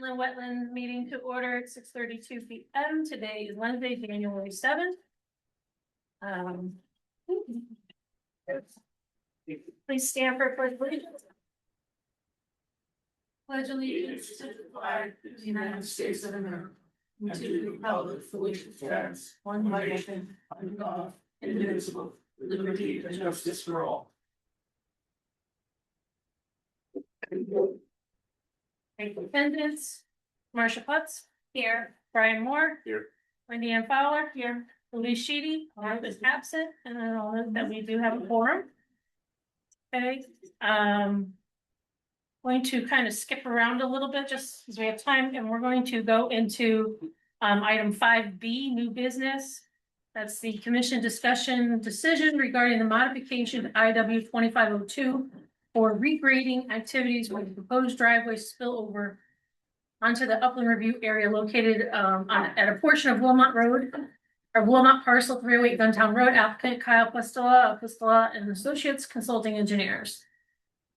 Inland Wetland meeting to order at 6:32 p.m. Today is Wednesday, January 7th. Please stand for pledge allegiance. Pledge allegiance to the flag of the United States of America, and to the republic for which it stands, one nation, under God, indivisible, with liberty and justice for all. Thank you. Attendance: Marcia Putz here, Brian Moore here, Wendy Ann Fowler here, Louise Sheedy is absent, and then I'll note that we do have a quorum. Okay, going to kind of skip around a little bit just because we have time, and we're going to go into item 5B, new business. That's the commission discussion decision regarding the modification to IW 2502 for regrading activities with the proposed driveway spillover onto the upland review area located at a portion of Wilmot Road, or Wilmot Parcel 308 Guntown Road. Applicant Kyle Pistella and Associates Consulting Engineers.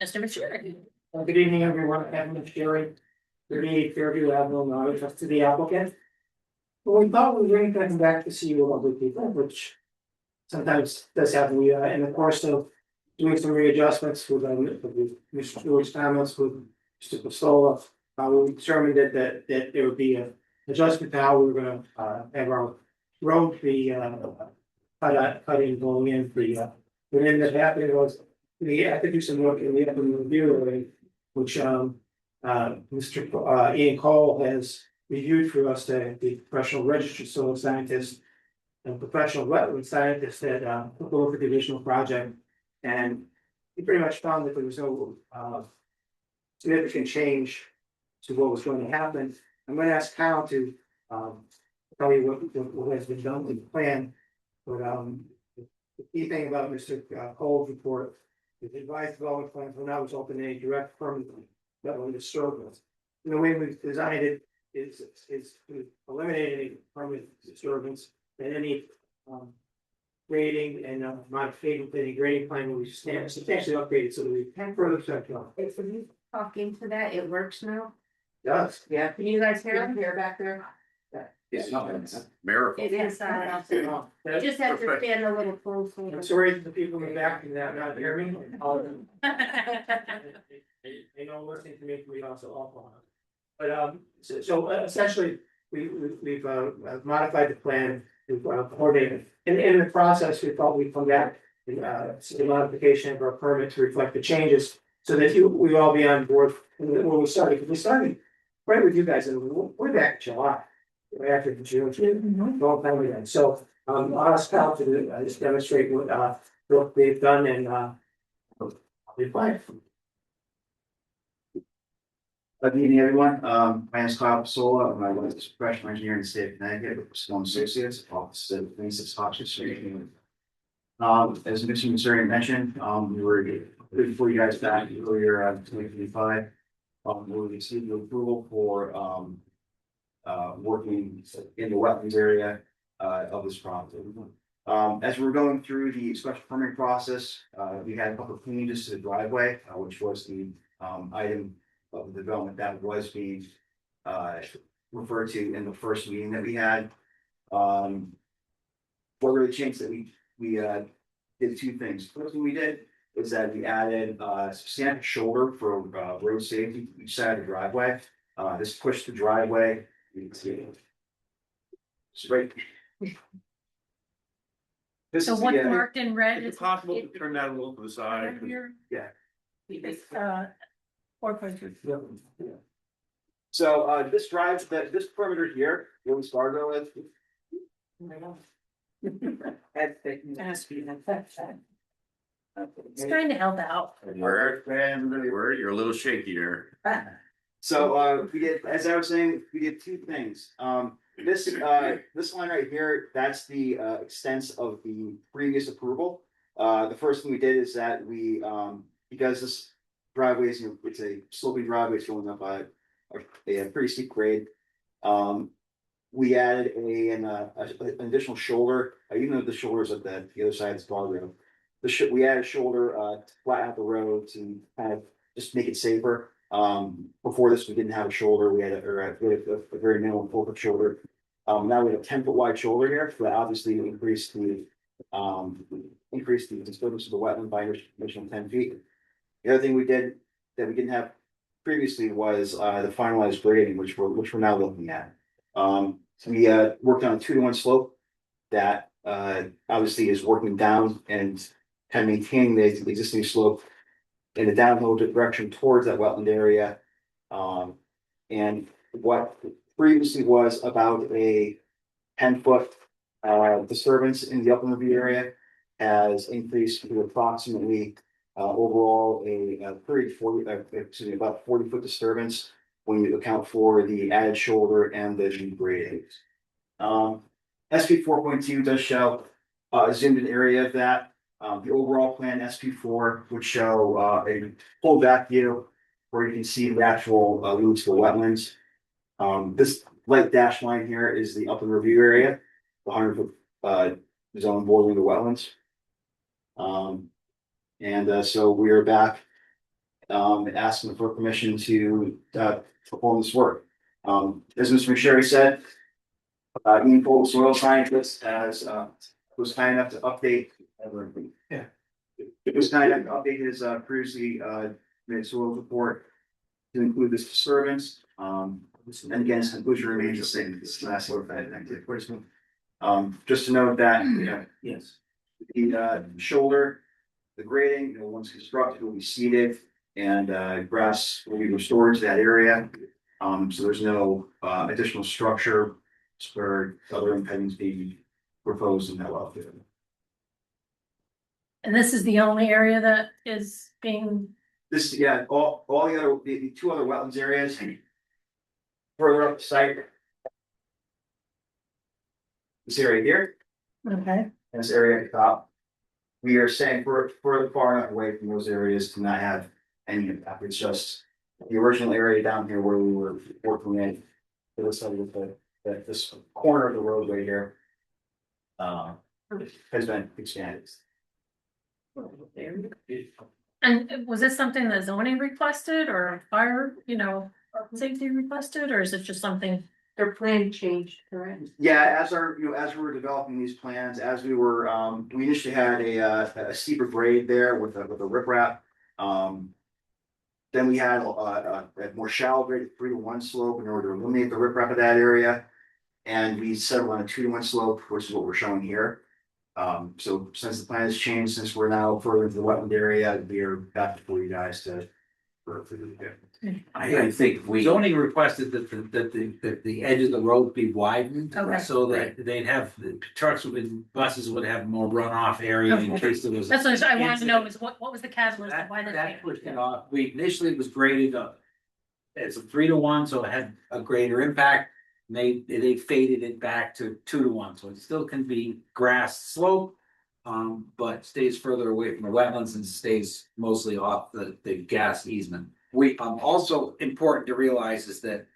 Mr. Micheri. Good evening, everyone. I'm Micheri, 38 Fairview Avenue, Norwich, to the applicant. Well, we thought we were going to come back to see you lovely people, which sometimes does happen. We, in the course of doing some readjustments with Mr. Stewart's comments with Mr. Pistola, we determined that there would be an adjustment to how we were going to have our road be cut in going in. What ended up happening was we had to do some work in the upland review area, which Mr. Ian Cole has reviewed for us, the professional registered soil scientist and professional wetland scientist that took over the original project. And he pretty much found that there was no significant change to what was going to happen. I'm going to ask Kyle to tell you what has been done with the plan. But the key thing about Mr. Cole's report is the revised development plan will now result in a direct permanent wetland disturbance. And the way we've designed it is to eliminate any permanent disturbance and any grading and modification to the grading plan will be substantially upgraded so that we can further protect. If you talk into that, it works now. Does. Yeah, can you guys hear him? Hear back there? It's not a miracle. It is. You just have to stand a little closer. I'm sorry to the people in the back and that not hear me. They know listening to me can be also awful. But so essentially we've modified the plan. We've coordinated. In the process, we thought we'd come back and see the modification of our permit to reflect the changes so that we all be on board when we started. Because we started right with you guys and we're back in July. Right after the June, long time ago. So I'll ask Kyle to just demonstrate what they've done and I'll be fine. Good evening, everyone. My name is Kyle Pistola. I'm a professional engineer in the state of Connecticut with Stone Associates, Office of 26 Hawkins Street. As Mr. Missouri mentioned, we were before you guys back earlier 2025. We received the approval for working in the wetlands area of this property. As we're going through the special permitting process, we had a couple of changes to the driveway, which was the item of the development that was being referred to in the first meeting that we had. What really changed that we did two things. First thing we did is that we added a substantial shoulder for road safety each side of the driveway. This pushed the driveway. You can see it. It's right. So what's marked in red Is it possible to turn that a little to the side? Yeah. It's 4.2. Yeah. So this this perimeter here, where we started with. It's trying to help out. Word, you're a little shaky there. So we did, as I was saying, we did two things. This line right here, that's the extent of the previous approval. The first thing we did is that we because this driveway is, it's a sloping driveway, it's going up a pretty steep grade. We added an additional shoulder, even though the shoulder is at the other side of the guardrail. We added a shoulder to flatten out the road to kind of just make it safer. Before this, we didn't have a shoulder, we had a very minimal 4 foot shoulder. Now we have a 10 foot wide shoulder here, so that obviously increased the disturbance of the wetland by an additional 10 feet. The other thing we did that we didn't have previously was the finalized grading, which we're now looking at. So we worked on a 2-to-1 slope that obviously is working down and kind of maintaining the existing slope in the downhill direction towards that wetland area. And what previously was about a 10 foot disturbance in the upland review area has increased to approximately overall a 40 foot disturbance when you account for the added shoulder and the grading. SP 4.2 does show a zoomed in area of that. The overall plan SP 4 would show a full back view where you can see the actual routes to the wetlands. This light dashed line here is the upland review area, the 100 foot zone bordering the wetlands. So we are back asking for permission to perform this work. As Mr. McSherry said, Ian Cole, soil scientist, was kind enough to update. Yeah. It was kind enough to update his previously made soil report to include this disturbance. And again, his conclusion remains the same. This is last sort of activity. Just to note that, Yes. the shoulder, the grading, once constructed, will be seeded and grass will be restored to that area. So there's no additional structure or other impediments being proposed in that well field. And this is the only area that is being, This, yeah, all the other, the 2 other wetlands areas further up the site. This area here, okay, and this area at the top. We are saying we're far enough away from those areas to not have any impact. It's just the original area down here where we were working in. It was something that this corner of the roadway here. Has been expanded. and was this something that zoning requested or fire, safety requested, or is it just something? Their plan changed, correct? Yeah, as we were developing these plans, as we were, we initially had a steeper grade there with a riprap. Then we had a more shallow grade, 3-to-1 slope in order to eliminate the riprap of that area. And we settled on a 2-to-1 slope, which is what we're showing here. So since the plan has changed, since we're now further into the wetland area, we are back for you guys to. I think zoning requested that the edge of the road be widened. Okay. So that they'd have, the trucks and buses would have more runoff area in case there was. That's what I wanted to know is what was the catalyst, That, why did that pushed it off. We initially it was graded up. It's a 3-to-1, so it had a greater impact. And they faded it back to 2-to-1, so it still can be grass slope. But stays further away from the wetlands and stays mostly off the gas easement. We also important to realize is that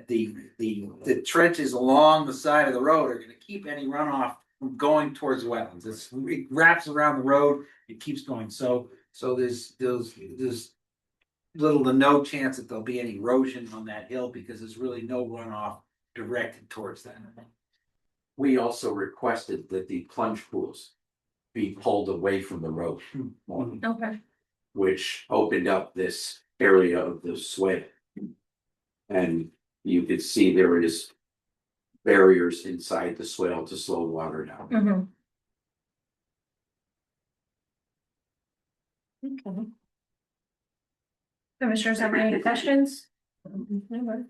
the trenches along the side of the road are gonna keep any runoff from going towards the wetlands. It wraps around the road, it keeps going, so there's little to no chance that there'll be any erosion on that hill because there's really no runoff directed towards that. We also requested that the plunge pools be pulled away from the road more, Okay, which opened up this area of the swale. And you could see there is barriers inside the swale to slow water down. Okay. Commissioners have any questions? I'm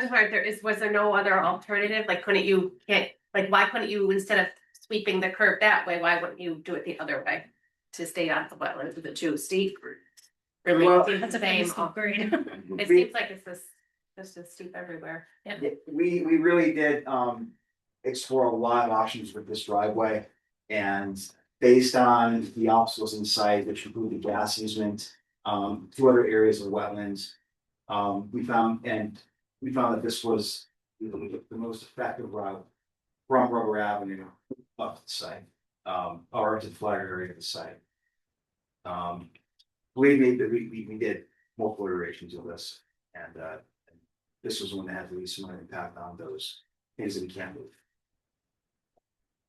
just wondering, was there no other alternative? Like, why couldn't you, instead of sweeping the curb that way, why wouldn't you do it the other way? To stay off the wetlands, is it too steep? Well, That's a very steep grade. It seems like it's just as steep everywhere. Yeah, we really did explore a lot of options with this driveway. And based on the obstacles in sight, which include the gas easement, 2 other areas of wetlands. We found that this was the most effective route from Rubber Avenue up to the site, or to the flag area of the site. Believe me, that we did multiple iterations of this, and this was one that had the least amount of impact on those things that we can't move.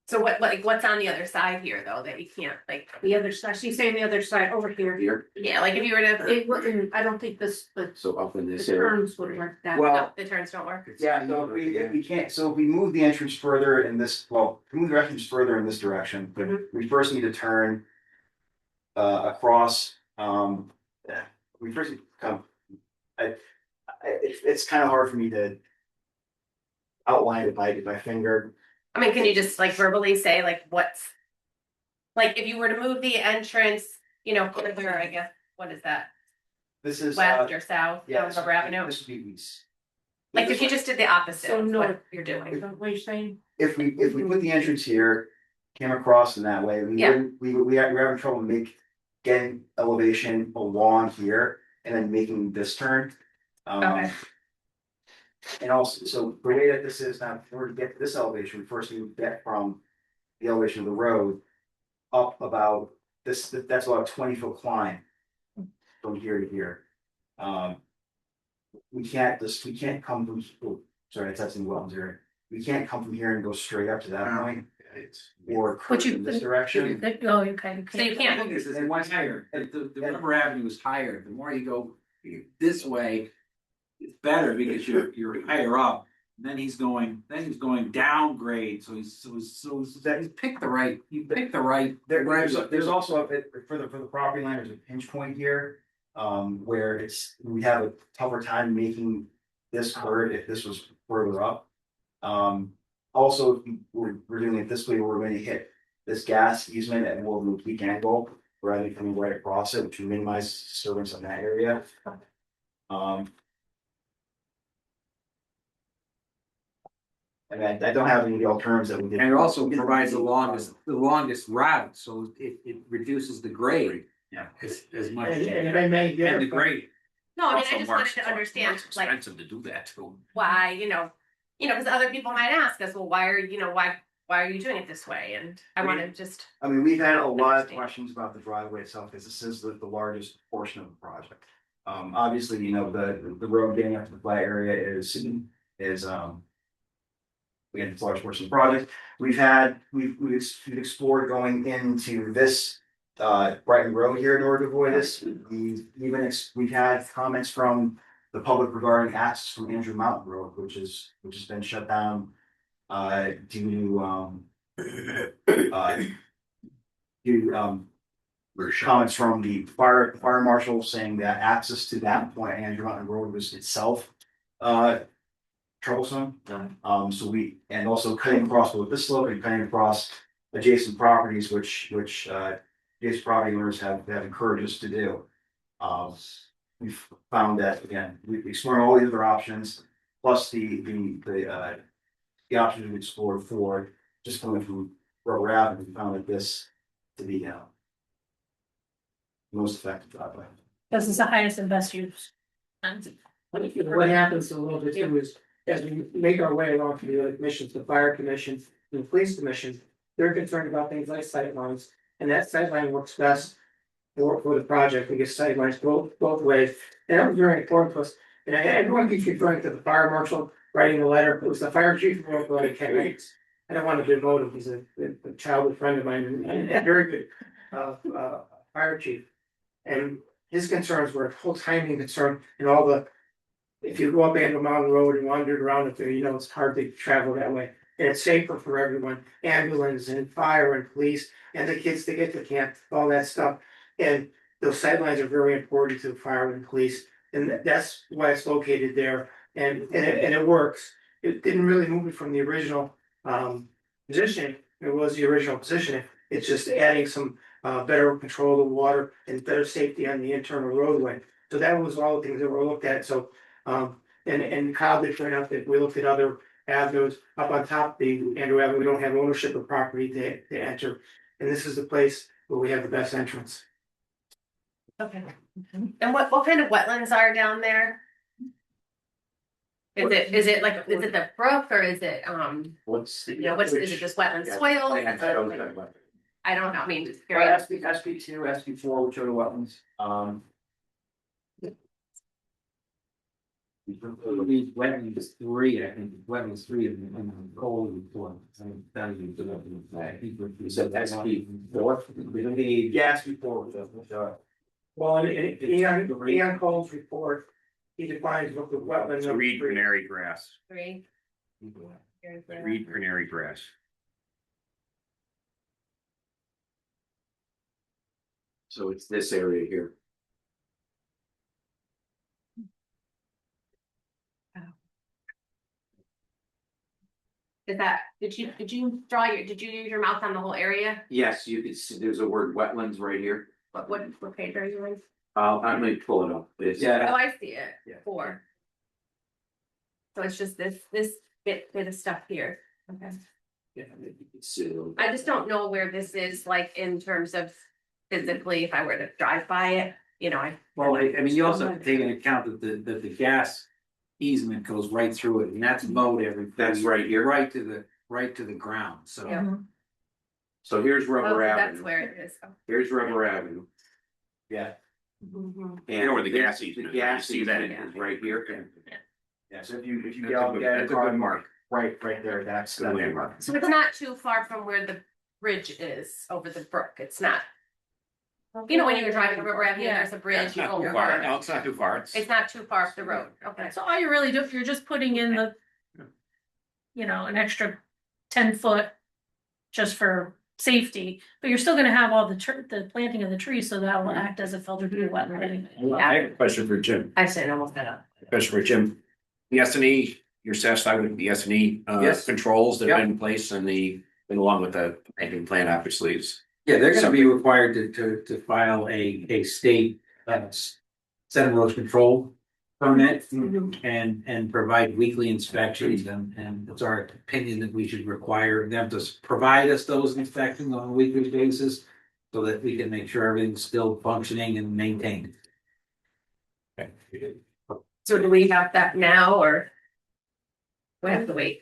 So what's on the other side here though, that you can't, like, The other side, she's saying the other side over here. Here, yeah, like if you were to, It wouldn't, I don't think the so up in the this area. turns would work that. Well, no, the turns don't work. yeah, so if we can't, so if we move the entrance further in this, well, if we move the entrance further in this direction, Mhm. we first need to turn across, we first need to come, it's kind of hard for me to outline it by my finger. I mean, can you just like verbally say like what's, like if you were to move the entrance, you know, further, I guess, what is that? This is. West or south, Yeah, down Rubber Avenue? this would be east. Like if you just did the opposite So of no- what you're doing. What you're saying? If we put the entrance here, came across in that way, Yeah. we're having trouble getting elevation along here and then making this turn. Okay. And also, so the way that this is now, in order to get to this elevation, we first need to get from the elevation of the road up about this, that's about a 20-foot climb from here to here. We can't come from, oh, sorry, that's in Wetlands area. We can't come from here and go straight up to that point. Or But curve you- in this direction. Oh, okay. So you can't The thing is, it was higher, the Rubber Avenue is higher, the more you go this way, it's better because you're higher up. Then he's going downgrade, so he's picked the right, There's also a bit for the property line, there's a pinch point here. Where we have a tougher time making this curve if this was further up. Also, if we're doing it this way, we're going to hit this gas easement at more of an oblique angle rather than coming right across it, which will minimize disturbance in that area. And I don't have any of the alternatives that we did. and it also provides the longest route, so it reduces the grade. Yeah. As much. And if I may, And the grade. No, I mean, I Also, just Mark's wanted to understand like expensive to do that too. why, because other people might ask us, well, why are you doing it this way? And I want to just, I mean, we've had a lot of Understand. questions about the driveway itself, because this is the largest portion of the project. Obviously, the road getting up to the flat area is again, it's a large portion of the project. We've explored going into this Brighton Road here in order to avoid this. We've had comments from the public regarding access from Andrew Mountain Road, which has been shut down due to comments from the fire marshal saying that access to that point, Andrew Mountain Road, was itself troublesome. So and also cutting across with this slope and cutting across adjacent properties, which adjacent property owners have encouraged us to do. We've found that, again, we explored all the other options, plus the options we explored for just coming from Rubber Avenue. We found that this to be most effective driveway. This is the highest and best use. What happens a little bit too is, as we make our way along to the other commissions, the fire commission, and the police commission, they're concerned about things like sightlines, and that sightline works best for the project, we get sightlines both ways, and that was very important to us. And everyone keeps referring to the fire marshal writing the letter, it was the fire chief who wrote the letter, Ken Yates. I don't want to demote him, he's a childhood friend of mine, and a very good fire chief. And his concerns were whole timing concern and all the. If you go up Andrew Mountain Road and wander around up there, it's hard to travel that way. And it's safer for everyone, ambulance and fire and police and the kids to get to camp, all that stuff. And those sightlines are very important to fire and police, and that's why it's located there. And it works. It didn't really move it from the original position. It was the original position. It's just adding some better control of the water and better safety on the internal roadway. So that was all the things that were looked at. So and Kyle did point out that we looked at other avenues up on top, the Andrew Avenue, we don't have ownership of property to enter. And this is the place where we have the best entrance. okay. And what kind of wetlands are down there? Is it the brook or is it, What's the? is it just wetland soil? I don't know, I mean, just curious. SB2, SB4, which are the wetlands. Wetlands three, I think, wetlands three in the coal report. You said SP four? We don't need gas report. Well, in Ian Cole's report, he defines what the wetlands. So reed canary grass, Three. reed canary grass. So it's this area here. Is that, did you did you use your mouth on the whole area? Yes, you can see, there's a word wetlands right here. What page are you on? I'm gonna pull it up. It's, Yeah. Oh, I see it, Yeah. 4. So it's just this bit of stuff here, okay. yeah, maybe you can see it a little bit. I just don't know where this is, like, in terms of physically, if I were to drive by it, you know, Well, I mean, you also have to take into account that the gas easement goes right through it, and that's mowed every. That's right here. Right to the ground, so. Yeah. So here's Oh, Rubber that's Avenue. where it is. Here's Rubber Avenue. Yeah. Mhm. And You know where the this- gas easement The is, gas you see that easement is right here. Yeah, so if you That's get a out, good- get that's a a car good mark. right there, that's Good landmark. So it's not too far from where the bridge is over the brook, it's not. You know, when you're driving River Avenue, Yeah. there's a bridge, It's you not go too far, over. no, it's not too far, It's not too far off the road, okay. So all you really do, you're just putting in the. You know, an extra 10 foot. Just for safety, but you're still gonna have all the planting of the trees, so that will act as a filter to the wetland anyway. I have a question for Jim, I said almost that up. question for Jim. The S and E, you're satisfied with the S and E Yes. controls that Yep. are in place and and along with the planting plan, obviously is. Yeah, they're gonna be required to file a state, sediment erosion control permit. And provide weekly inspections, and it's our opinion that we should require them to provide us those inspections on a weekly basis. So that we can make sure everything's still functioning and maintained. So do we have that now, or? We have to wait.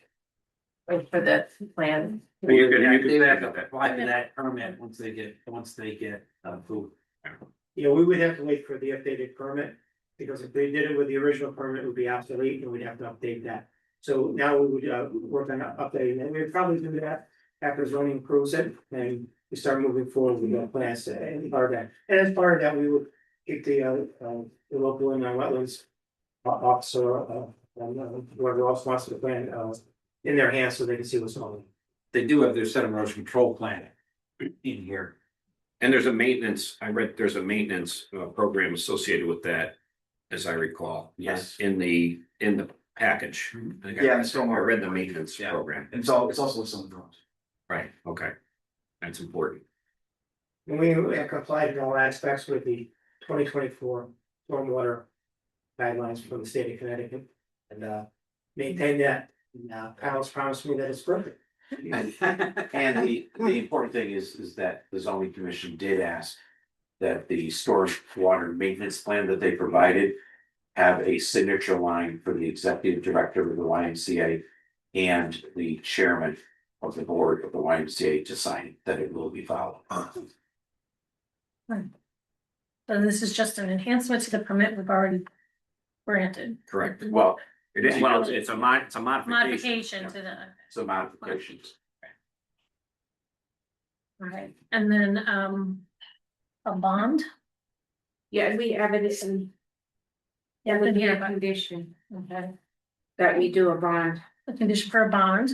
Wait for the plan. Well, you could- They have to apply for that permit once they get approved. Yeah, we would have to wait for the updated permit, because if they did it with the original permit, it would be obsolete, and we'd have to update that. So now we would work on updating, and we'd probably do that after zoning approves it, and we start moving forward with the plans and part of that. And as part of that, we would keep the local and wetlands officer, and whoever else wants to plan, in their hands so they can see what's going on. They do have their sediment erosion control plan in here. And there's a maintenance, I read there's a maintenance program associated with that, as I recall. Yes. In the package. I think I Yeah, read it's that. I somewhere. read the maintenance Yeah. program, And so it's also some drones. right, okay. That's important. And we have complied in all aspects with the 2024 stormwater guidelines from the state of Connecticut, and maintain that. And Kyle's promised me that it's perfect. And the important thing is that the zoning commission did ask that the storage water maintenance plan that they provided have a signature line for the executive director of the YMCA and the chairman of the board of the YMCA to sign that it will be followed. So this is just an enhancement to the permit we've already granted. Correct. Well, It is, well, it's a modification. Modification to the, so modifications. right, and then, a bond. Yeah, and we have it in. That would be a condition Okay. that we do a bond. A condition for a bond,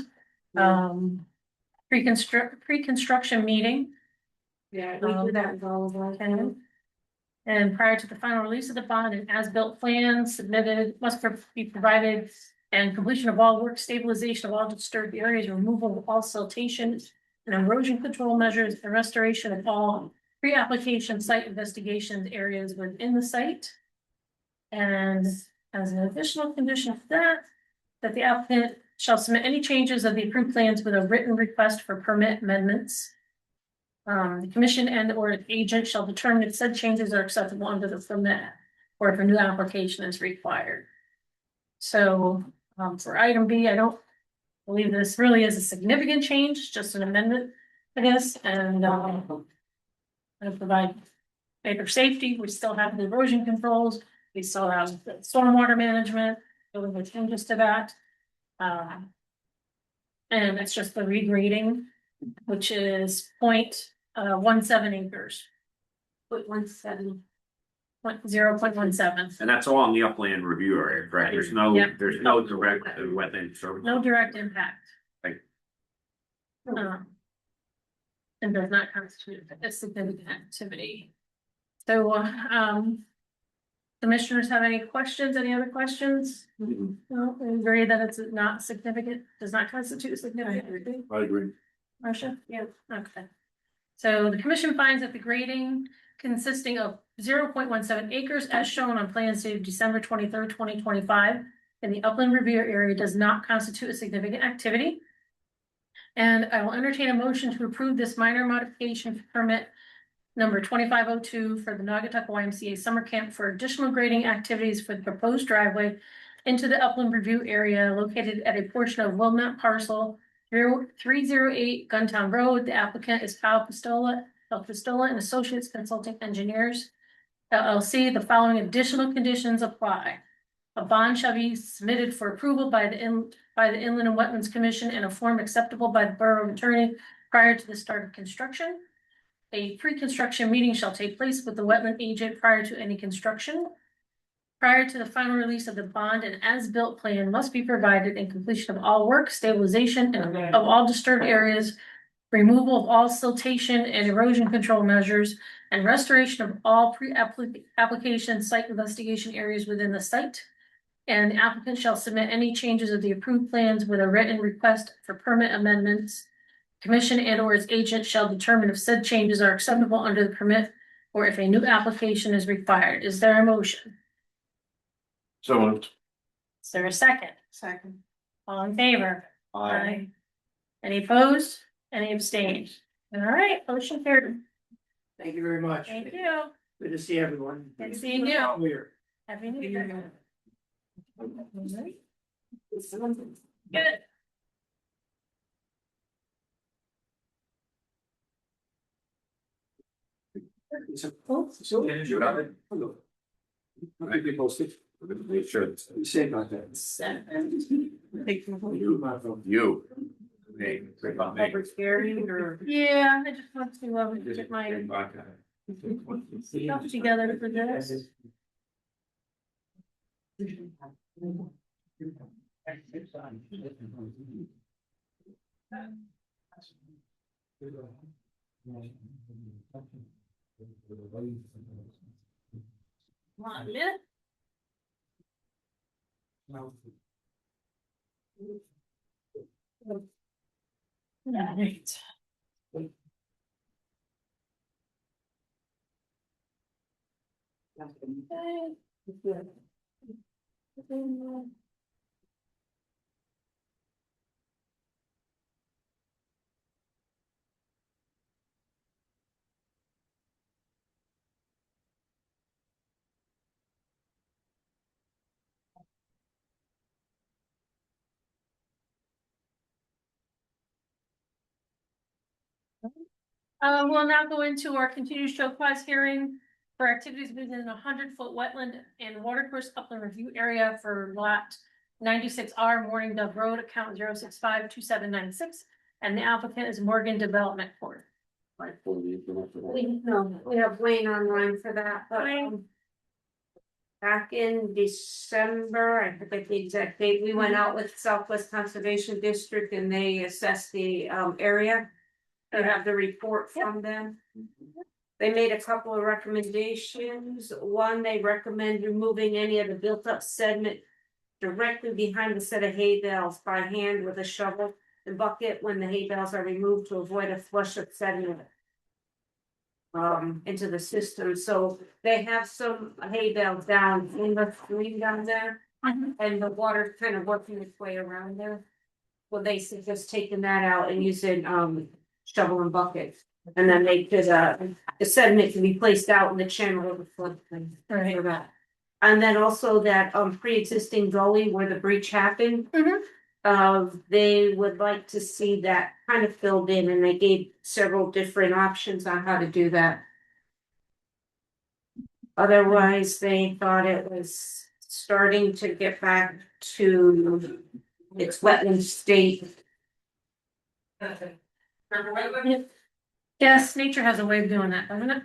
pre-construction meeting. Yeah, we do that with all of our. Okay. And prior to the final release of the bond, an as-built plan submitted must be provided. And completion of all work, stabilization of all disturbed areas, removal of all siltation and erosion control measures, and restoration of all pre-application site investigations areas within the site. And as an additional condition of that, that the applicant shall submit any changes of the approved plans with a written request for permit amendments. The commission and or agent shall determine if said changes are acceptable under the permit, or if a new application is required. So, for item B, I don't believe this really is a significant change, just an amendment to this, and, I provide better safety. We still have the erosion controls, we still have the stormwater management, Really no changes to that. And it's just the regrading, which is 0.17 acres. 0.17. 0.17. And that's all in the upland review area, correct? There's no, Yep. there's no direct wetland service. No direct impact. Right. And does not constitute a significant activity. So, commissioners have any questions, any other questions? No, we agree that it's not significant, does not constitute significant activity? I agree. Marcia? Yeah, okay. So the commission finds that the grading consisting of 0.17 acres as shown on plans dated December 23rd, 2025 in the upland review area does not constitute a significant activity. And I will entertain a motion to approve this minor modification for permit number 2502 for the Naugatuck YMCA Summer Camp for additional grading activities for the proposed driveway into the upland review area located at a portion of Wilmot parcel 308 Guntown Road. The applicant is Kyle Pistola and Associates Consulting Engineers LLC. The following additional conditions apply. A bond shall be submitted for approval by the Inland and Wetlands Commission in a form acceptable by the Borough Attorney prior to the start of construction. A pre-construction meeting shall take place with the wetland agent prior to any construction. Prior to the final release of the bond, an as-built plan must be provided in completion of all work, stabilization of all disturbed areas, removal of all siltation and erosion control measures, and restoration of all pre-application site investigation areas within the site. And the applicant shall submit any changes of the approved plans with a written request for permit amendments. Commission and or its agent shall determine if said changes are acceptable under the permit or if a new application is required. Is there a motion? So moved. Is there a second? Second. All in favor? Aye. Any opposed? Any abstained? All right, motion carried. Thank you very much. Thank you. Good to see everyone. Good seeing you. We're. Happy New Year. Good. Might be posted. Make sure it's. Be safe out there. You. Hey. Public hearing or? Yeah, I just want to get my stuff together for this. Come on, a minute. All right. We'll now go into our continued show cause hearing for activities within a 100-foot wetland and watercourse upland review area for lot 96R Morning Dove Road, account 0652796, and the applicant is Morgan Development Corp. We have Wayne online for that, but back in December, I forget the exact date, we went out with Southwest Conservation District and they assessed the area. I have the report from them. They made a couple of recommendations. One, they recommend removing any of the built up sediment directly behind the set of hay bales by hand with a shovel and bucket when the hay bales are removed to avoid a flush of sediment into the system. So they have some hay bales down in the stream down there, and the water's kind of working its way around there. Well, they suggest taking that out and using shovel and bucket, and then they could the sediment can be placed out in the channel of the floodplain. Right. For that. And then also that pre-existing gully where the breach happened. They would like to see that kind of filled in, and they gave several different options on how to do that. Otherwise, they thought it was starting to get back to its wetland state. Yes, nature has a way of doing that, doesn't it?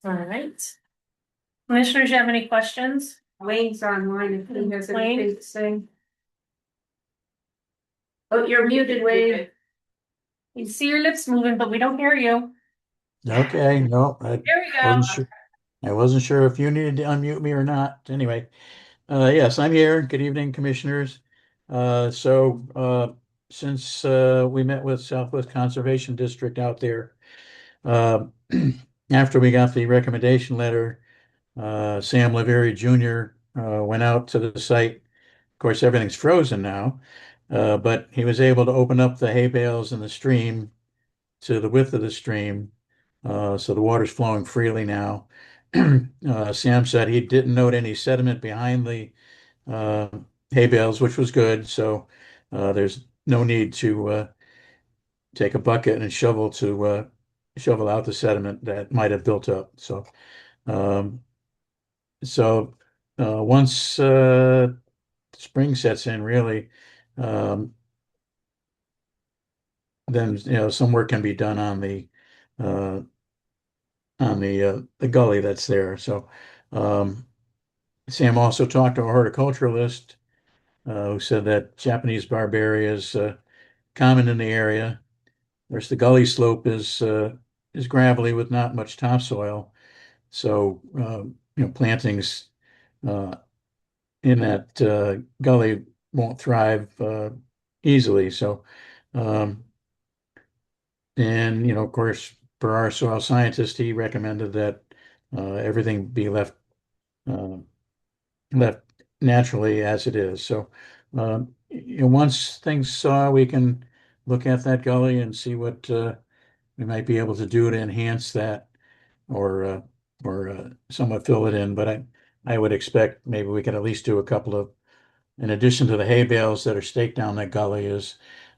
All right. Commissioners, you have any questions? Wayne's online if he has Wayne? anything to say. Oh, you're muted, Wayne. You see your lips moving, but we don't hear you. Okay, no, There we go. wasn't sure. I wasn't sure if you needed to unmute me or not. Anyway, yes, I'm here. Good evening, commissioners. Since we met with Southwest Conservation District out there, uh, after we got the recommendation letter, Sam Laveri Jr. Went out to the site. Of course, everything's frozen now, but he was able to open up the hay bales in the stream to the width of the stream. So the water's flowing freely now. Sam said he didn't note any sediment behind the uh, hay bales, which was good. So there's no need to take a bucket and shovel to shovel out the sediment that might have built up. Um, so once spring sets in, really, um, then some work can be done uh, on the gully that's there. So Sam also talked to a horticulturalist who said that Japanese barberry is common in the area. Of course, the gully slope is gravelly with not much topsoil, so plantings uh, in that gully won't thrive easily. So, um, and of course, for our soil scientist, he recommended that everything be uh, left naturally as it is. So, once things thaw, we can look at that gully and see what we might be able to do to enhance that, or somewhat fill it in. But I would expect maybe we could at least do a couple of, in addition to the hay bales that are staked down that gully, is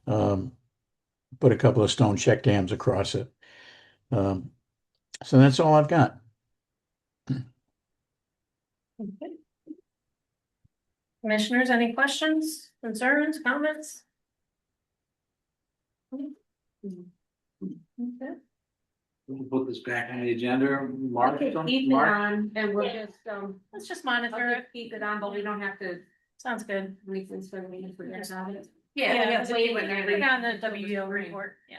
um, put a couple of stone check dams across it. Um, so that's all I've got. Okay. Commissioners, any questions, concerns, comments? Okay. We'll put this back on the agenda. March, Okay, keep it March. on and we'll just, Let's just I'll monitor it. just keep it on, but we don't have to, Sounds good. we can forget about it. Yeah, Put it on the WO report, yeah.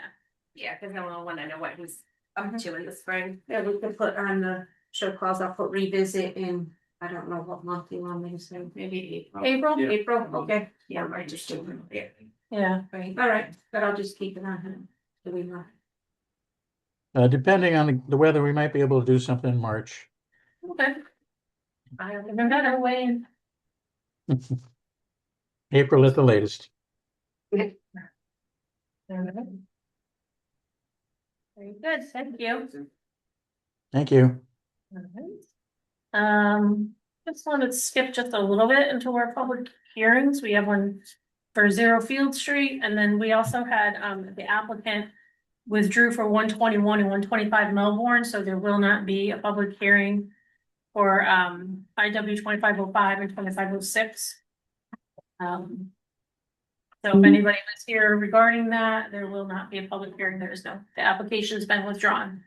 Yeah, because no one wanna know what he's up to in the spring. Yeah, we can put on the show calls, I'll put revisit in, I don't know what month you want me to say, maybe April? Yeah. April, okay. Yeah, I just do, yeah. Yeah. Right, all right, but I'll just keep it on him. Do we want? Depending on the weather, we might be able to do something in March. Okay. I have even better way. April at the latest. Very good, thank you. Thank you. Just wanted to skip just a little bit into our public hearings. We have one for 0 Field Street, and then we also had, the applicant withdrew for 121 and 125 Melbourne, so there will not be a public hearing for, IW 2505 and 2506. So if anybody was here regarding that, there will not be a public hearing. The application's been withdrawn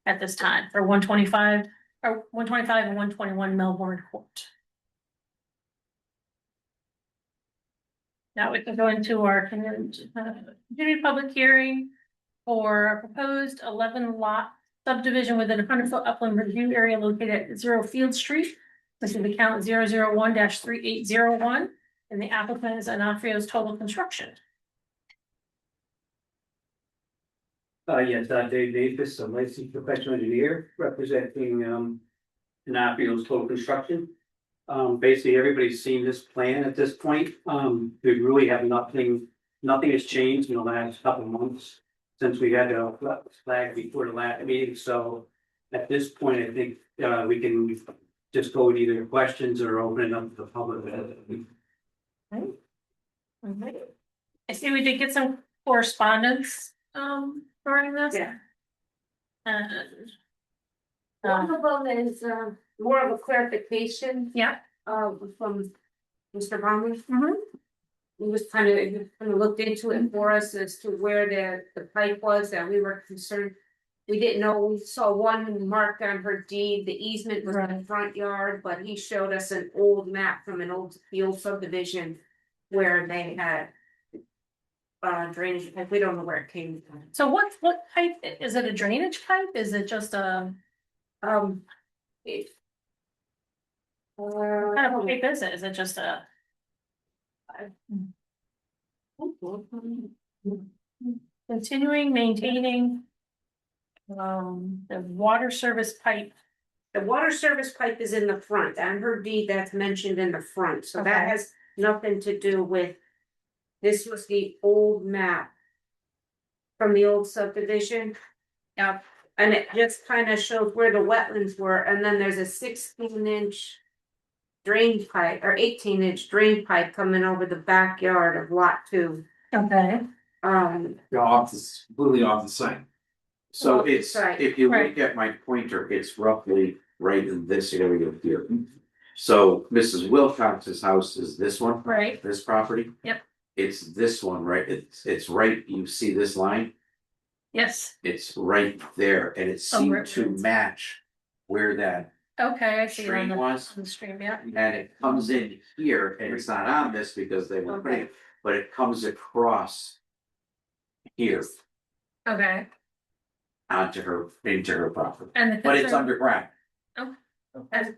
at this time for 125 or 125 and 121 Melbourne Court. Now we can go into our continued public hearing for a proposed 11 lot subdivision within a 100-foot upland review area located at 0 Field Street. This is account 001-3801, and the applicant is Anafrio's Total Construction. Yes, Dave Davis, a licensed professional engineer representing Anapio's Total Construction. Basically, everybody's seen this plan at this point. We really have nothing has changed in the last couple of months since we had a flag before the last meeting. So at this point, I think we can just go with either questions or open it up to the public. Okay. I see we did get some correspondence, regarding this. Yeah. And One of them is more of a clarification Yeah. from Mr. Palmer. Mhm. He was kind of looked into it for us as to where the pipe was that we were concerned. We didn't know, we saw one marked on her deed, the easement was in the front yard, but he showed us an old map from an old field subdivision. Where they had. Drainage pipe, we don't know where it came from. So what pipe, is it a drainage pipe? Is it just a, It. what kind of pipe is it? Is it just a? Continuing, maintaining. The water service pipe. The water service pipe is in the front, on her deed that's mentioned in the front, so that Okay. has nothing to do with. This was the old map. From the old subdivision. Yep. And it just kind of shows where the wetlands were, and then there's a 16-inch. Drain pipe or 18-inch drain pipe coming over the backyard of lot 2. Okay. Go off this, completely off the site. So Well, it's, right. if you Right. look at my pointer, it's roughly right in this area here. So Mrs. Wilcox's house is this one. Right. This property. Yep. It's this one, right? It's right, you see this line? Yes. It's right there and it Oh, where seemed it to is. match where that Okay, I see it on stream the, was. on the stream, yeah. And it comes in here and it's not on this because they were putting, it, but it comes across. Here Okay. onto her, into her property, And the. but it's concern- underground. And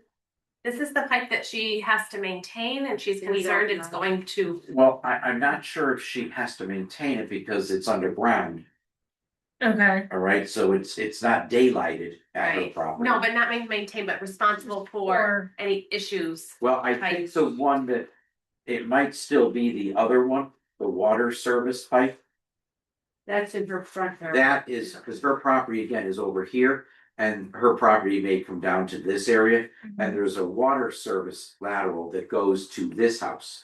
this is the pipe that she has to maintain and she's We don't concerned it's know. going to. Well, I'm not sure if she has to maintain it because it's underground, Okay, all right, so it's not daylighted at her Right, property. no, but not maintain, but responsible for or, any issues. Well, I think the one that, it might still be the other one, the water service pipe. That's in her front yard. That is, because her property again is over here. And her property may come down to this area, and there's a water service lateral that goes to this house.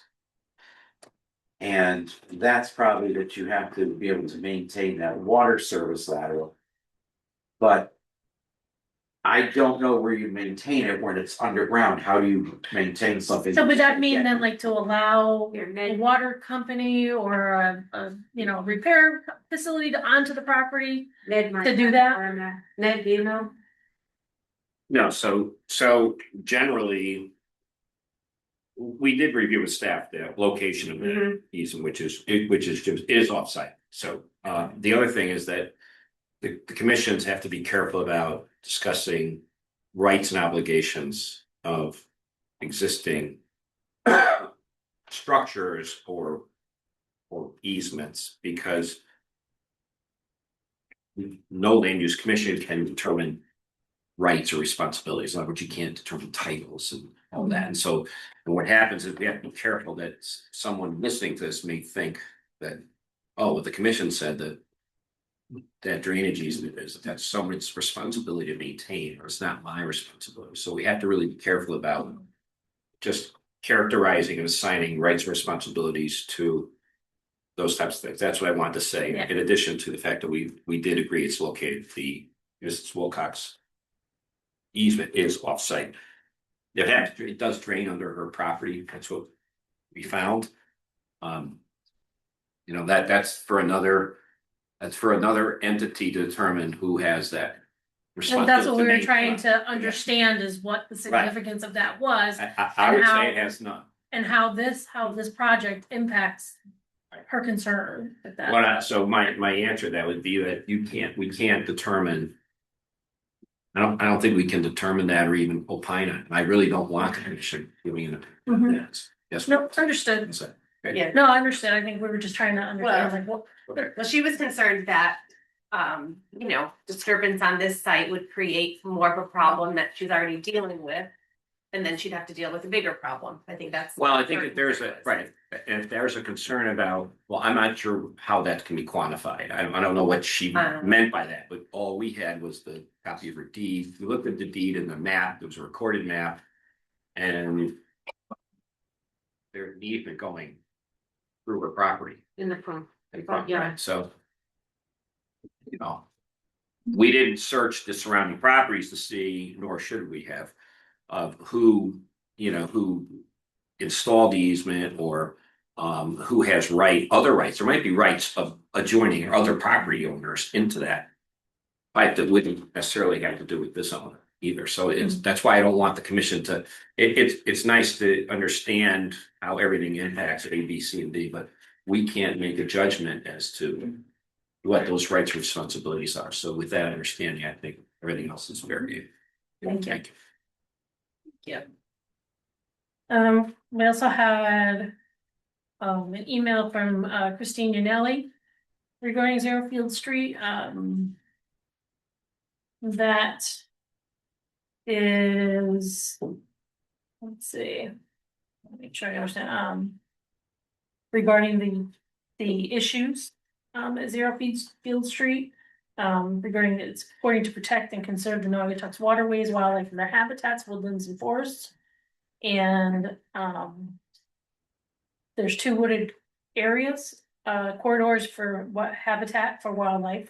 And that's probably that you have to be able to maintain that water service lateral. But. I don't know where you maintain it when it's underground, how do you maintain something? so would that that's mean gonna then like to allow Here, a Ned, water company or a repair facility to onto the property? Ned might. to do that? Ned, do you know? No, so generally. We did review with staff the location of that easement, which is offsite. So the other thing is that. The commissions have to be careful about discussing rights and obligations of existing. Structures or easements, because. No land use commission can determine rights or responsibilities, in other words, you can't determine titles and all that, and so. And what happens is we have to be careful that someone listening to this may think that, oh, what the commission said that. That drainage easement is, that's someone's responsibility to maintain, or it's not my responsibility, so we have to really be careful about. Just characterizing and assigning rights and responsibilities to. Those types of things, that's what I wanted to say, Yeah. in addition to the fact that we did agree it's located, the Mrs. Wilcox. Easement is offsite. It does drain under her property, that's what we found. That's for another entity to determine who has that. And that's what we were responsibility trying maintain. to understand is what the significance of that was. I would say it has none. And how this project impacts her concern with that. So my answer to that would be that we can't determine. I don't think we can determine that or even opine on it. I really don't want the commission giving an Mhm. opinion. Yes. No, understood. Yeah. No, I understood. I think we were just trying to understand, like, what, Well, she was concerned that, disturbance on this site would create more of a problem that she's already dealing with. And then she'd have to deal with a bigger problem. I think that's. Well, I think her if there's concern was. right, and if there's a concern about, well, I'm not sure how that can be quantified. I don't know what she meant by that, but all we had was the copy of her deed. We looked at the deed and the map, there was a recorded map. And there's an easement going through her property. In the front. In front, Yeah. right? So. You know, we didn't search the surrounding properties to see, nor should we have, of who, who installed the easement or who has other rights. There might be rights of adjoining or other property owners into that pipe that wouldn't necessarily have to do with this owner either. So that's why I don't want the commission to, it's nice to understand how everything impacts A, B, C, and D, but we can't make a judgment as to what those rights and responsibilities are. So with that understanding, I think everything else is fair game. Thank you. We also had an email from Christine Yanelli regarding Zero Field Street. That is, let's see, let me try to understand, regarding the issues at Zero Field Street. Regarding it's according to protect and conserve the Naugatuck's waterways, wildlife and their habitats, woodlands and forests. And there's 2 wooded areas, corridors for what habitat for wildlife.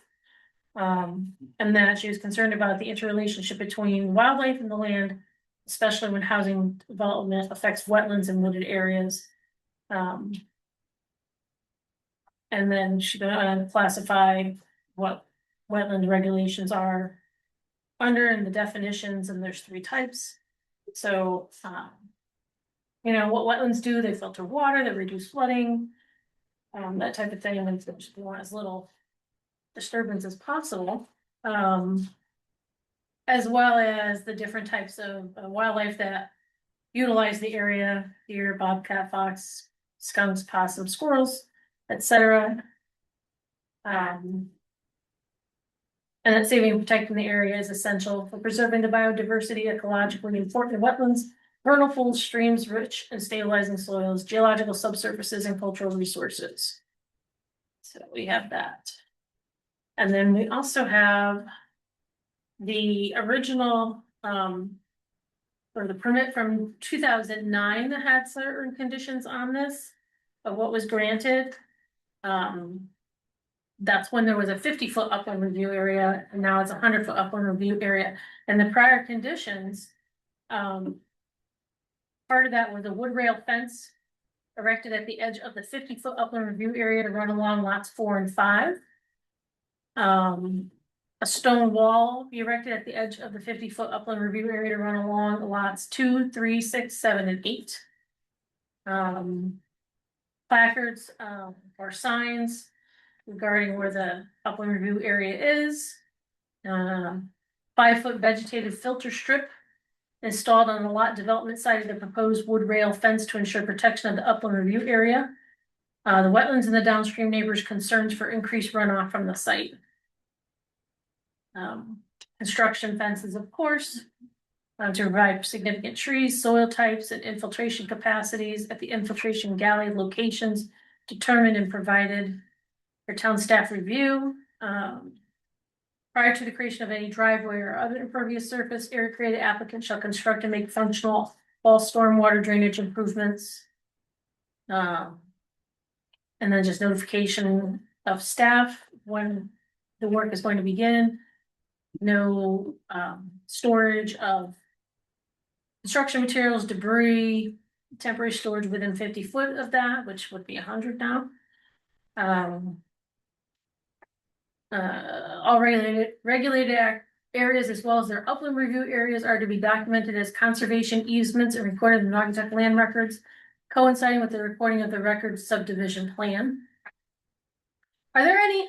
And that she was concerned about the interrelationship between wildlife and the land, especially when housing development affects wetlands and wooded areas. And then she's gonna classify what wetland regulations are under and the definitions, and there's 3 types. So, what wetlands do, they filter water, they reduce flooding, that type of thing, and they want as little disturbance as possible. As well as the different types of wildlife that utilize the area: deer, bobcat, fox, skunks, possum, squirrels, etc. And that saving and protecting the area is essential for preserving the biodiversity, ecologically important wetlands, vernal pools, streams, rich and stabilizing soils, geological subsurfaces, and cultural resources. So we have that. And then we also have the original, or the permit from 2009 that had certain conditions on this of what was granted. That's when there was a 50-foot upland review area, and now it's a 100-foot upland review area. And the prior conditions, part of that was a wood rail fence erected at the edge of the 50-foot upland review area to run along lots 4 and 5. A stone wall be erected at the edge of the 50-foot upland review area to run along lots 2, 3, 6, 7, and 8. Placards or signs regarding where the upland review area is. 5-foot vegetative filter strip installed on the lot development site of the proposed wood rail fence to ensure protection of the upland review area. The wetlands and the downstream neighbors' concerns for increased runoff from the site. Construction fences, of course, to provide significant trees, soil types, and infiltration capacities at the infiltration galley locations determined and provided for town staff review. Prior to the creation of any driveway or other impervious surface, area created applicant shall construct and make functional all stormwater drainage improvements. And then just notification of staff when the work is going to begin. No storage of construction materials, debris, temporary storage within 50 foot of that, which would be 100 now. All regulated areas as well as their upland review areas are to be documented as conservation easements and recorded in the Naugatuck land records, coinciding with the recording of the record subdivision plan. Are there any,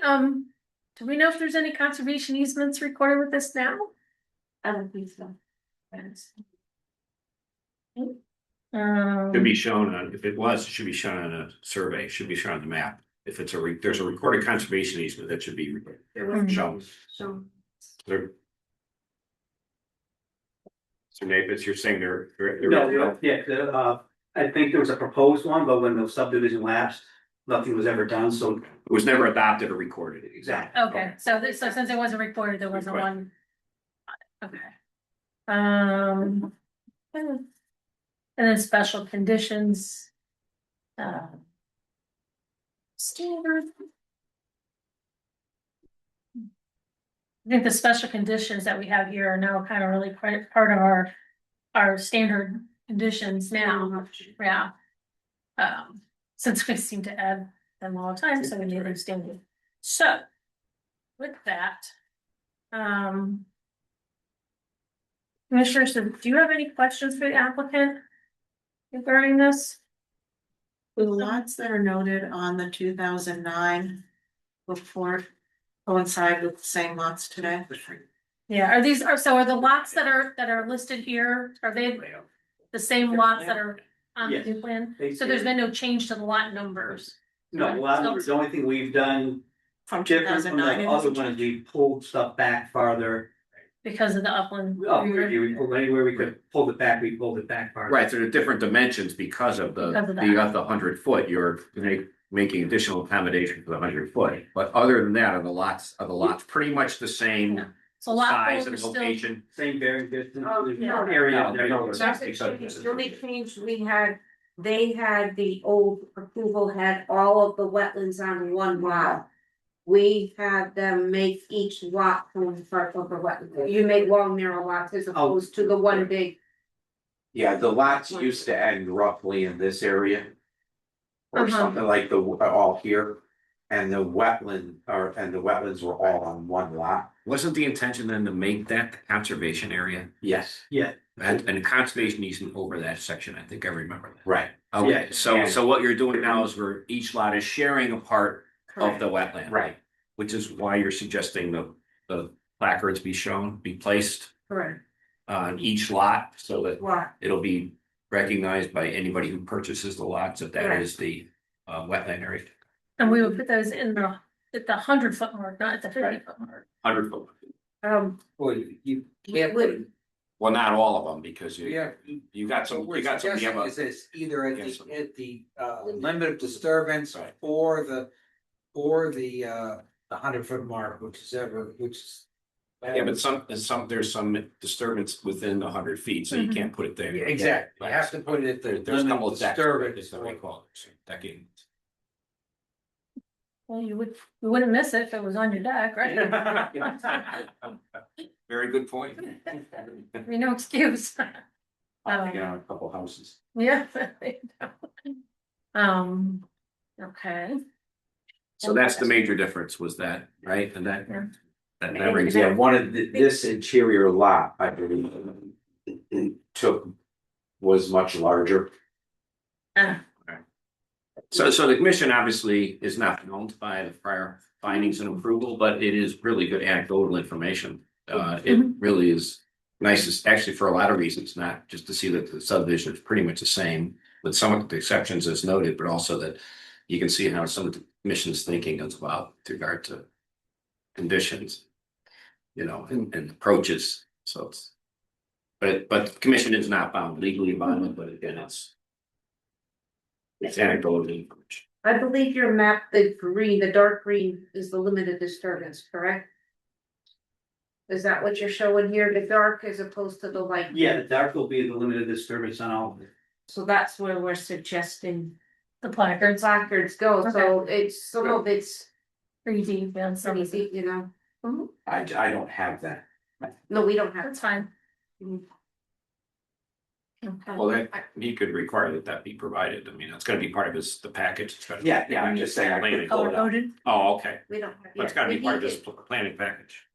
do we know if there's any conservation easements recorded with this now? I don't think so. Should be shown on, if it was, it should be shown on a survey, it should be shown on the map. If it's there's a recorded conservation easement, that should be There was shown. so So Nathan, you're saying they're. No, yeah, I think there was a proposed one, but when the subdivision lapsed, nothing was ever done, so. It was never adopted or recorded. Exactly. Okay, so since it wasn't recorded, there wasn't Right. one. Okay. And then special conditions. Standard. I think the special conditions that we have here are now kind of really part of our standard conditions now, yeah. Since we seem to add them all the time, so we need them standard. So, with that, Commissioners, do you have any questions for the applicant regarding this? The lots that are noted on the 2009 report coincide with the same lots today? Yeah, are the lots that are listed here, are they the same lots that are on the Yes. new plan? They So there's did. been no change to the lot numbers? No, a lot of the only thing we've done From different from 2009? the it other hasn't one is changed? we pulled stuff back farther. Because of the upland? We pulled anywhere we could pull it back, we pulled it back farther. Right, there are different dimensions because of the, Because of you that. got the 100 foot, you're making additional accommodation for the 100 foot. But other than that, are the lots pretty much the same So lot size fold and is still, location? Same bearing distance, Oh, there's yeah. no area. No, That's a change, the only change we had, they had the old approval had all of the wetlands on one lot. We had them make each lot from part of the wetland, you make long narrow lots as opposed to the one big. Yeah, the lots used to end roughly in this area. Or something like all here, and the wetlands were all on one lot. Wasn't the intention then to make that the conservation area? Yes, Yeah, And the conservation easement over that section, I think I remember that. right, Okay, Yeah. so what you're doing now is each lot is sharing a part of the wetland. right. Which is why you're suggesting the placards be placed Correct. on each lot, so that Lot, it'll be recognized by anybody who purchases the lots, that Correct. is the wetland area. and we would put those in at the 100-foot mark, not at the 50-foot mark. 100 foot. well, you can't put. Well, not all of them, because Yeah. you got some, you got some, you have Is a, this either at Yes. the limit of disturbance Right. or the 100-foot mark, which is. yeah, but there's some disturbance within 100 feet, so you Mhm. can't put it there. Yeah, exactly, you have to put it at the There's a limit couple of of decks, disturbance. is what we call it, so decking. Well, you wouldn't miss it if it was on your deck, right? Very good point. Be no excuse. I'll take it on a couple houses. Yeah. Okay. So that's the major difference, was that, right? And that. Yeah. That Yeah, never. one of this interior lot, I believe, was much larger. So the commission obviously is not known by the prior findings and approval, but it is really good anecdotal information. It really is nice, actually for a lot of reasons, not just to see that the subdivision is pretty much the same, with some of the exceptions as noted, but also that you can see how some of the commission's thinking is about with regard to conditions, and approaches, so it's. But the commission is not bound legally by it, but again, it's anecdotal information. I believe your map, the dark green is the limited disturbance, correct? Is that what you're showing here, the dark as opposed to the light? Yeah, the dark will be the limited disturbance on all of it. So that's where we're suggesting The placards, placards go, so it's, some of it's 3D, yeah, some pretty of it. deep, you know? I don't have that. No, we don't have. That's fine. Mhm. Okay. Well, he could require that be provided. I mean, it's gonna be part of the package. It's gotta be- Yeah, I'm just saying. I Planning. could pull Color it up. coded, Oh, okay. We don't have. But it's yeah, gotta be we part of need this it. planning package.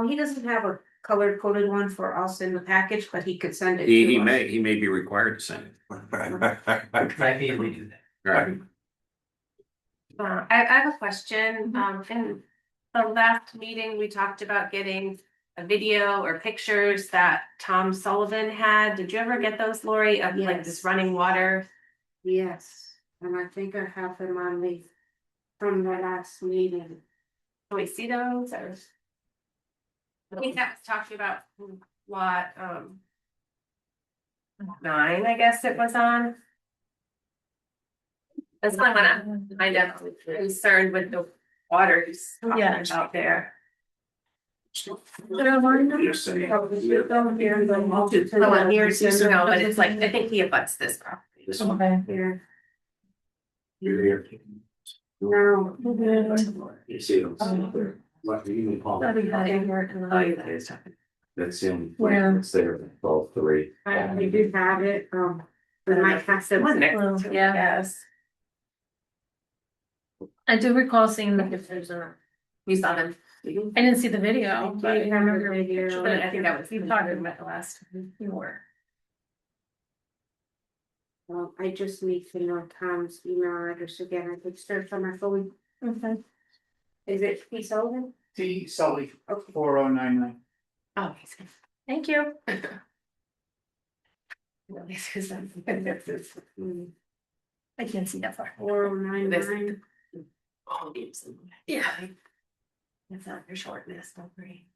He doesn't have a color coded one for us in the package, but he could send it. He to us. may be required to send it. Might be able to do that. All right. I have a question, in the last meeting, we talked about getting a video or pictures that Tom Sullivan had, did you ever get those, Lori, of like this Yes. running water? Yes, and I think I have them on the, from the last meeting. Can we see those, or? I think that was talking about lot, 9, I guess it was on. That's why I'm kind of concerned with the water he's talking Yeah. about there. You're saying- The one here seems to know, but it's like, I think he abuts this property. This one. okay. Here, You're here. no, You see them. What do you call That'd it? be hard to work in the- Oh, yeah, it's happening. That's the only Yeah. thing that's there, all three. We do have it, we might have to. Wasn't it? Well, Yeah. Yes. I do recall seeing the pictures in You saw them. I didn't see the video, but I do have remember the video. but I think that was you talking about the last you were. Well, I just need to know Tom's email address again, I could search on my phone, Okay. is it P Sullivan? T Sully, Okay. 4099. Oh, he's good. Thank you. No, this is them. I can't see that far. 4099. Oh, it's- Yeah. It's not your shortness, don't worry.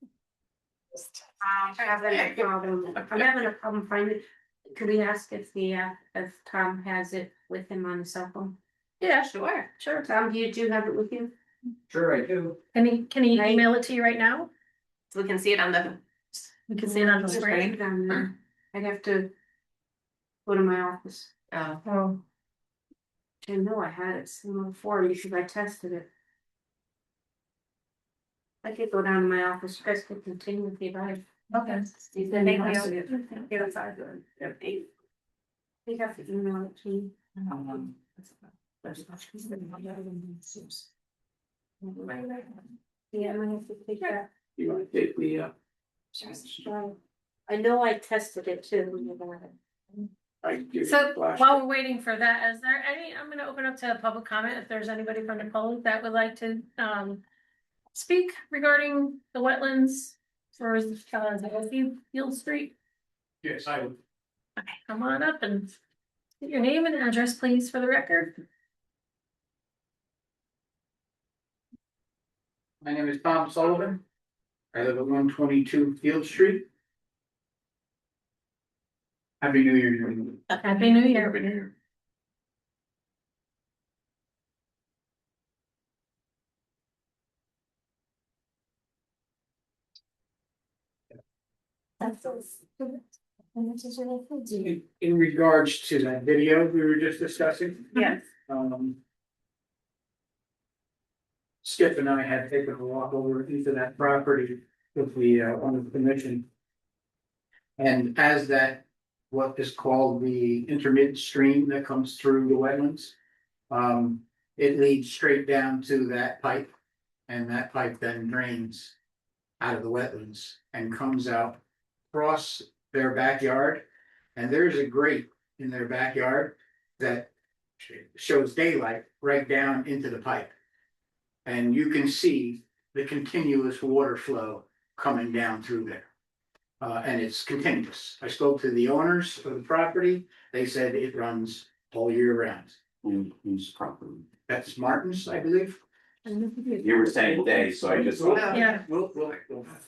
I'm having a problem finding, could we ask if if Tom has it with him on the cell phone? Yeah, Sure. sure. Tom, do you have it with you? Sure, I do. Can he Right. email it to you right now? So we can see it on the, We can see it on the Just screen. write it down there. I'd have to go to my office. Oh, I know I had it somewhere before because I tested it. I could go down to my office, you guys could continue with the advice. okay. You Thank you. that's all good. We have to email it to you. Yeah, I'm gonna have to take that. You wanna take the, I know I tested it too. when you got it. I can give you So a flash. while we're waiting for that, is there any, I'm gonna open up to public comment if there's anybody from the public that would like to speak regarding the wetlands for Field Street. Yes, I would. Okay, come on up and get your name and address, please, for the record. My name is Tom Sullivan. I live at 122 Field Street. Happy New Year, everyone. Happy New Year. In regards to that video we were just discussing, Yes. Skip and I had taken a walk over into that property with the on the commission. And as that, what is called the intermittent stream that comes through the wetlands. It leads straight down to that pipe. And that pipe then drains out of the wetlands and comes out across their backyard. And there's a grate in their backyard that shows daylight right down into the pipe. And you can see the continuous water flow coming down through there. And it's continuous. I spoke to the owners of the property. They said it runs all year round. Who's property? That's Martin's, I believe. You were saying day, so I just. Yeah. We'll.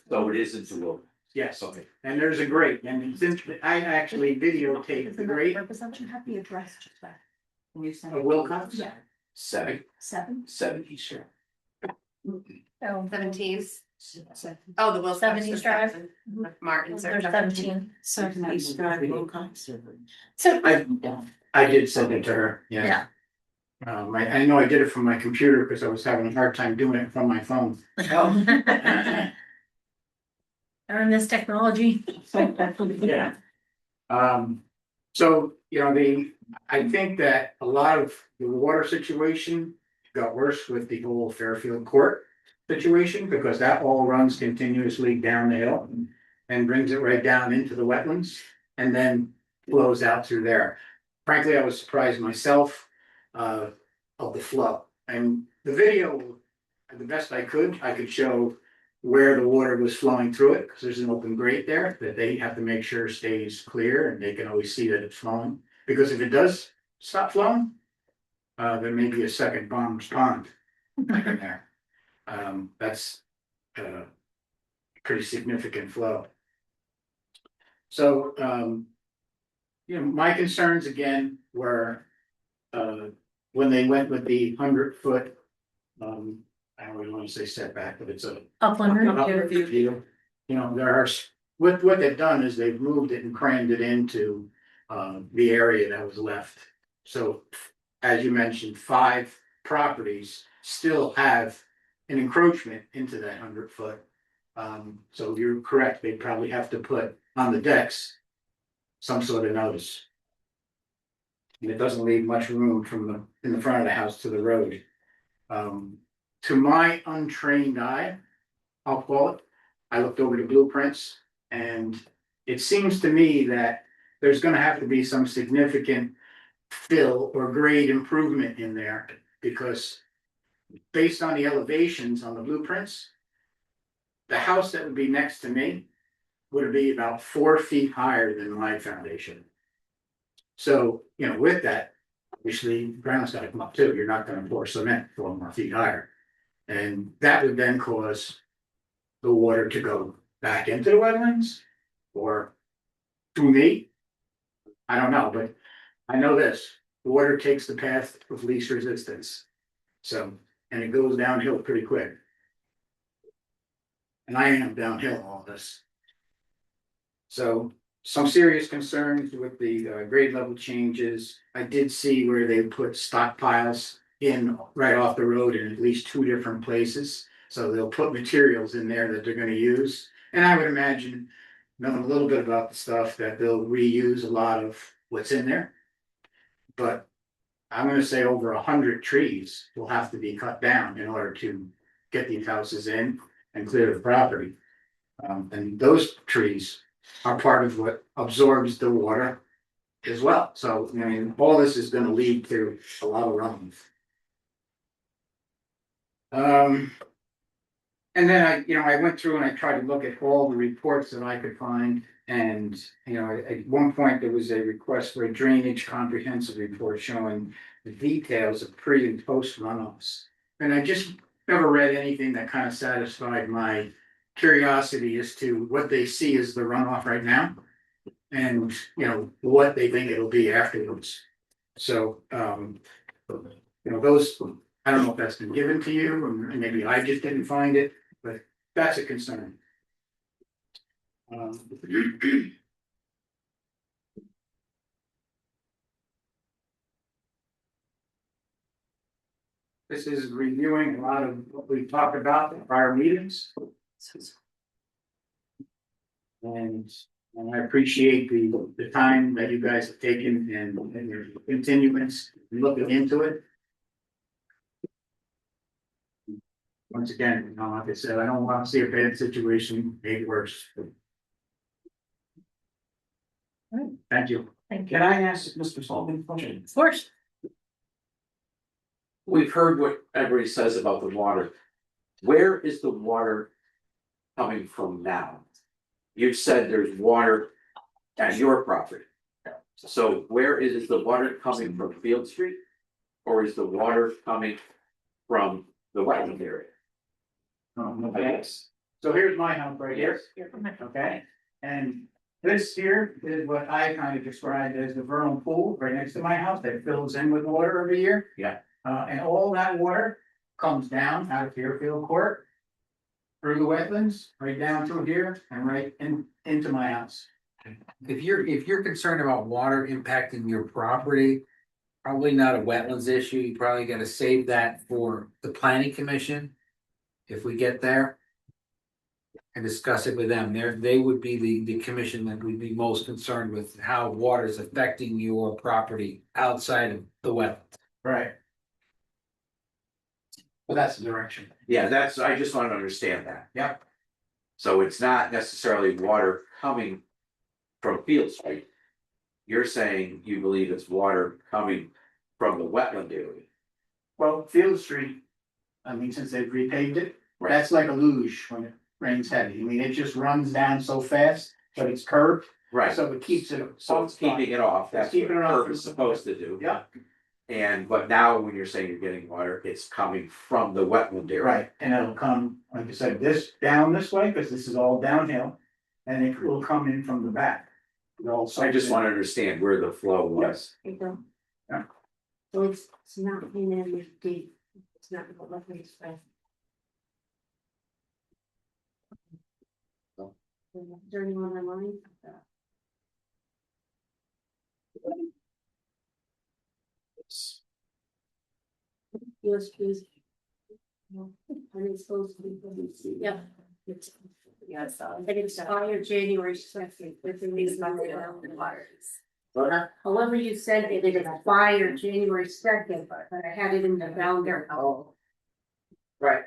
So it isn't to will. Yes, Okay. and there's a grate, and since I actually videotaped the grate of Have the address just back. Wilcox. Yeah. Seven, 7. sure. Oh, 17. Oh, the Wilson. 70s Drive. Martin's or there's 17. 7 East Drive, Wilcox. So, I did send it to her, yeah. yeah. I know I did it from my computer because I was having a hard time doing it from my phone. Learn this technology. Yeah. So, you know, I think that a lot of the water situation got worse with the whole Fairfield Court situation, because that all runs continuously down the hill and brings it right down into the wetlands and then flows out through there. Frankly, I was surprised myself of the flow. And the video, the best I could show where the water was flowing through it, because there's an open grate there that they have to make sure stays clear, and they can always see that it's flowing. Because if it does stop flowing, there may be a second Bomber's Pond in there. That's pretty significant flow. So, you know, my concerns again were when they went with the 100-foot, I don't really want to say setback, but it's a Upland. upper view. You know, there are, what they've done is they've moved it and crammed it into the area that was left. So as you mentioned, 5 properties still have an encroachment into that 100 foot. So you're correct, they'd probably have to put on the decks some sort of notice. And it doesn't leave much room from in the front of the house to the road. To my untrained eye, I'll call it, I looked over the blueprints and it seems to me that there's gonna have to be some significant fill or grade improvement in there because based on the elevations on the blueprints, the house that would be next to me would be about 4 feet higher than my foundation. So, with that, obviously, ground's gotta come up too. You're not gonna pour cement 4 more feet higher. And that would then cause the water to go back into the wetlands or to me. I don't know, but I know this, the water takes the path of least resistance. So, and it goes downhill pretty quick. And I am downhill all this. So some serious concerns with the grade level changes. I did see where they put stockpiles in right off the road in at least 2 different places. So they'll put materials in there that they're gonna use. And I would imagine, knowing a little bit about the stuff, that they'll reuse a lot of what's in there. But I'm gonna say over 100 trees will have to be cut down in order to get these houses in and clear the property. And those trees are part of what absorbs the water as well. So, I mean, all this is gonna lead to a lot of runoff. And then I went through and I tried to look at all the reports that I could find. And, at one point, there was a request for a drainage comprehensive report showing the details of pre and post runoffs. And I just never read anything that kind of satisfied my curiosity as to what they see as the runoff right now. And, what they think it'll be afterwards. So, those, I don't know if that's been given to you, or maybe I just didn't find it, but that's a concern. This is reviewing a lot of what we talked about in prior meetings. And I appreciate the time that you guys have taken and your continuance in looking into it. Once again, like I said, I don't want to see a bad situation made worse. Thank you. Thank you. Can I ask Mr. Sullivan a question? Of course. We've heard what everybody says about the water. Where is the water coming from now? You've said there's water at your property. So where is the water coming from, Field Street? Or is the water coming from the wetland area? Okay, so here's my house right here. Okay, and this here is what I kind of described as the vernal pool right next to my house that fills in with water every year. Yeah. And all that water comes down out of Fairfield Court, through the wetlands, right down through here and right into my house. If you're concerned about water impacting your property, probably not a wetlands issue. You probably gotta save that for the planning commission. If we get there. And discuss it with them. They would be the commission that would be most concerned with how water is affecting your property outside of the wetlands. Right. Well, that's the direction. Yeah, I just want to understand that. Yep. So it's not necessarily water coming from Field Street. You're saying you believe it's water coming from the wetland area. Well, Field Street, I mean, since they've repaved it, Right. that's like a luge when it rains heavy. I mean, it just runs down so fast, but it's curved, Right, so it keeps it. so it's keeping it off, that's what keeping it off. curb is supposed to do. Yeah, But now when you're saying you're getting water, it's coming from the wetland area. right, and it'll come, like I said, down this way, because this is all downhill, and it will come in from the back. So I just want to understand where the flow was. There you go. Yeah. So it's not in any deep, it's not in the wetlands, right? Is there anyone online? Yes, please. And it's supposed to be. Yeah. Yeah, so it expired January second, within these months. However, you said it expired January second, but I had it in the calendar. Oh. Right.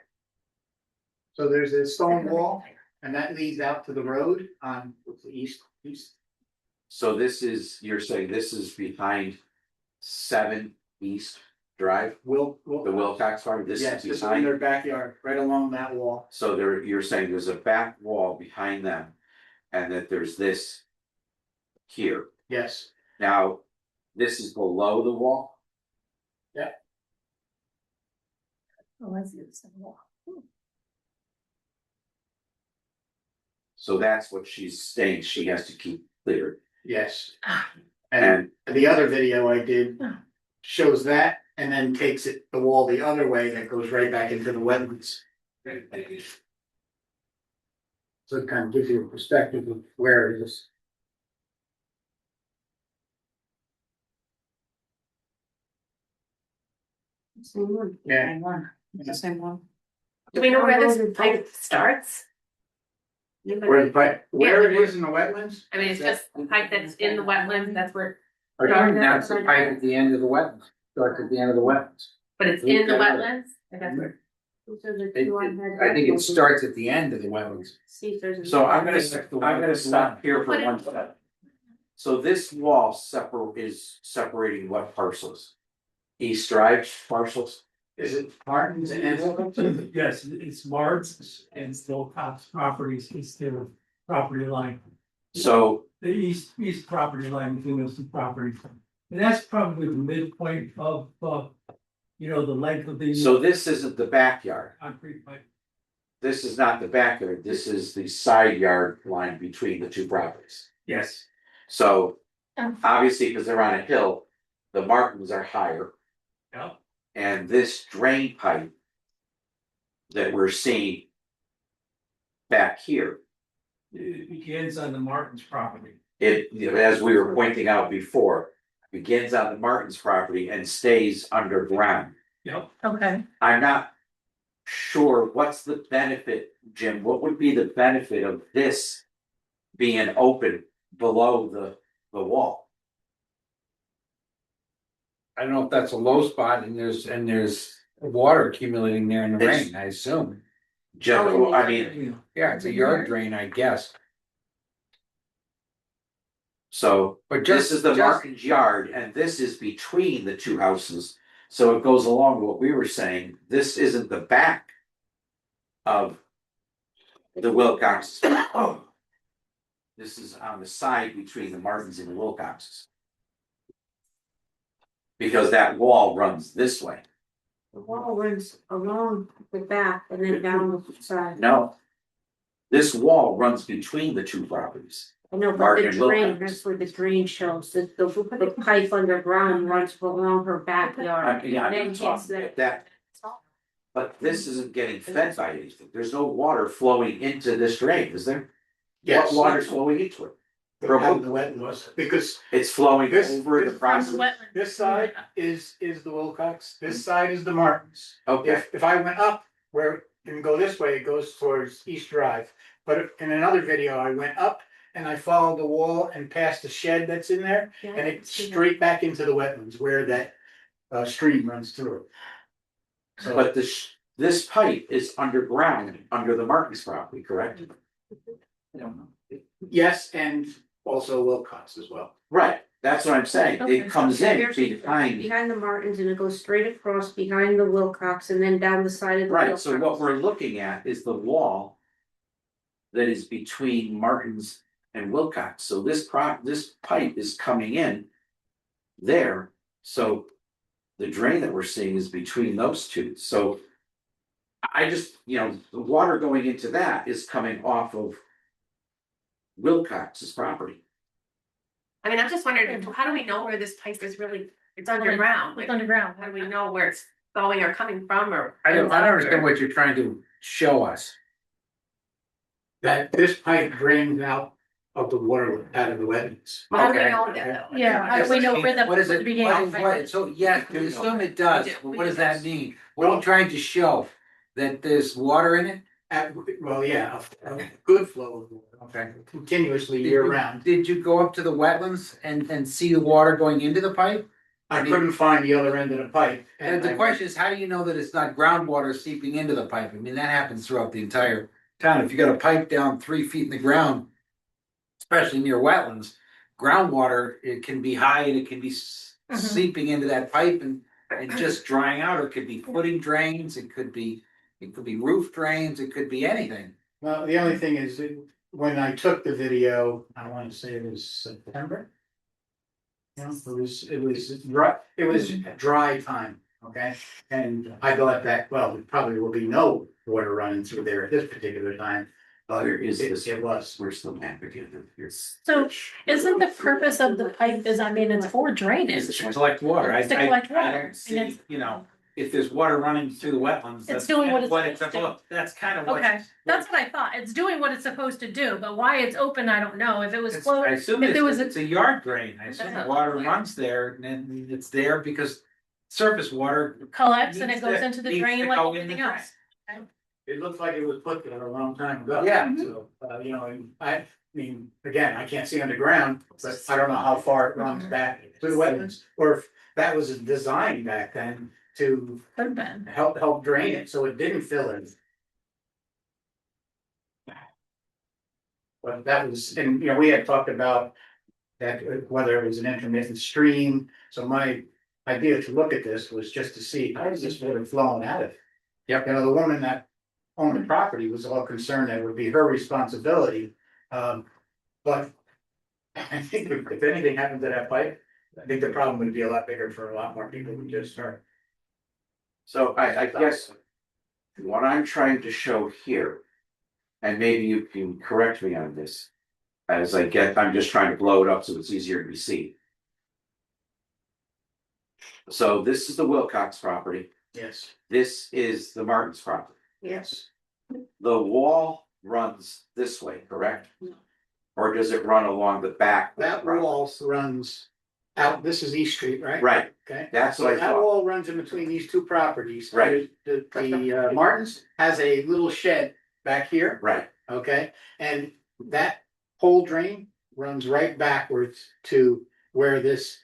So there's a stone wall and that leads out to the road on the east. So this is, you're saying this is behind 7 East Drive, the Wilcox farm, this Yes, is this is in behind. their backyard, right along that wall. So there, you're saying there's a back wall behind them, and that there's this here. Yes, Now, this is below the wall. Oh, I see it's the wall. So that's what she's saying she has to keep clear. yes. Ah. And the other video I did shows that and then takes it, the wall the other way that goes right back into the wetlands. So it kind of gives you a perspective of where it is. Yeah. It's the same one. Do we know where this pipe starts? Where it is in the wetlands? I mean, it's just the pipe that's in the wetland, that's where, That's the pipe at the end of the wetlands, starts at the end of the wetlands. but it's in the wetlands? Like that's where- I think it starts at the end of the wetlands. See if there's. So I'm gonna stop here for one second. So this wall is separating what parcels? East Drive parcels? Is it Martin's and? Yes, it's Mart's and still Cops Properties, it's their property line, So, the east property line between those two properties. And that's probably the midpoint of, the length of the. so this isn't the backyard. Concrete pipe. This is not the backyard, this is the side yard line between the two properties. Yes. So, Um. obviously, because they're on a hill, the Martins are higher. Yeah. And this drain pipe that we're seeing back here, It begins on the Martin's property. as we were pointing out before, begins on the Martins property and stays underground. Yep. Okay, I'm not sure what's the benefit, Jim, what would be the benefit of this being open below the wall? I don't know if that's a low spot and there's water accumulating there in the It's- rain, I assume. Jim, Oh, I mean, Yeah, it's a yard drain, I guess. so But this is the Martins yard and this is between the two houses. So it goes along with what we were saying, this isn't the back of the Wilcoxes. This is on the side between the Martins and the Wilcoxes. Because that wall runs this way. The wall runs along the back and then down the side. No. This wall runs between the two properties. I know, but the Martin drain, Wilcox. that's where the drain shows, the pipe underground runs along her backyard. Yeah, I'm Then not hits talking the- about that, but this isn't getting fed by anything. There's no water flowing into this drain, is there? Yes. What water's flowing into it? From the wetlands, because It's flowing This- over the this- from process. the wetland. this side is the Wilcox, this side is the Martins. Okay, If I went up where and go this way, it goes towards East Drive. But in another video, I went up and I followed the wall and past the shed that's in there. Yeah, And I it's see that. straight back into the wetlands where that stream runs through it. So, but this pipe is underground, under the Martins property, correct? yes, and also Wilcox as well. Right, that's what I'm saying. Okay. It comes in Here's- behind. Behind the Martins and it goes straight across behind the Wilcox and then down the side of the. Right, so what Wilcox. we're looking at is the wall that is between Martins and Wilcox. So this pipe is coming in there. So the drain that we're seeing is between those two. So I just, the water going into that is coming off of Wilcox's property. I mean, I'm just wondering, how do we know where this pipe is really, it's underground, It's like, underground. how do we know where it's going or coming from or? I don't understand what you're trying to show us. That this pipe drains out of the water out of the wetlands. How do we Okay. know that though? Yeah, how do we know where the, What is the it, beginning? what, so, yes, to assume it does, but what does that mean? What are you trying to show? that there's water in it? Well, yeah, a good flow of water, Okay. continuously year round. Did you go up to the wetlands and see the water going into the pipe? I couldn't find the other end of the pipe. And the question is, how do you know that it's not groundwater seeping into the pipe? I mean, that happens throughout the entire town. If you got a pipe down 3 feet in the ground, especially near wetlands, groundwater, it can be high and it can be seeping into that pipe and just drying out, or it could be footing drains, it could be roof drains, it could be anything. Well, the only thing is, when I took the video, I wanna say it was September. You know, it was dry time, okay? And I thought that, well, there probably will be no water running through there at this particular time. But There is this, it was. where's the map again? Here's. So isn't the purpose of the pipe is, I mean, it's for drainage. To collect water. It's to collect I water, don't see, you know, if there's water running through the wetlands. that's doing kind what of it's supposed to. about. That's kind of what. Okay, that's what I thought. It's doing what it's supposed to do, but why it's open, I don't know. If it was I closed, assume if there was it's a yard drain. I assume the Doesn't water look like- runs there and then it's there because surface water. collects and it needs goes to- into the needs drain to like go in the anything drain. else. It looks like it was put there a long time ago. Yeah. So, you know, and I mean, again, I can't see underground, but I don't know how far it runs back to the wetlands. Or if that was designed back then to Could've been. help drain it, so it didn't fill in. But that was, and you know, we had talked about that, whether it was an intermittent stream, so my idea to look at this was just to see, how is this water flowing out of it? Yep. You know, the woman that owned the property was all concerned that it would be her responsibility, but I think if anything happened to that pipe, I think the problem would be a lot bigger for a lot more people than just her. So I guess what I'm trying to show here, and maybe you can correct me on this. I'm just trying to blow it up so it's easier to be seen. So this is the Wilcox property, Yes. this is the Martins property. Yes. The wall runs this way, correct? Or does it run along the back? That wall runs out, this is East Street, right? Right, Okay. that's So what I that thought. wall runs in between these two properties. Right. The Martins has a little shed back here, Right, okay? And that whole drain runs right backwards to where this,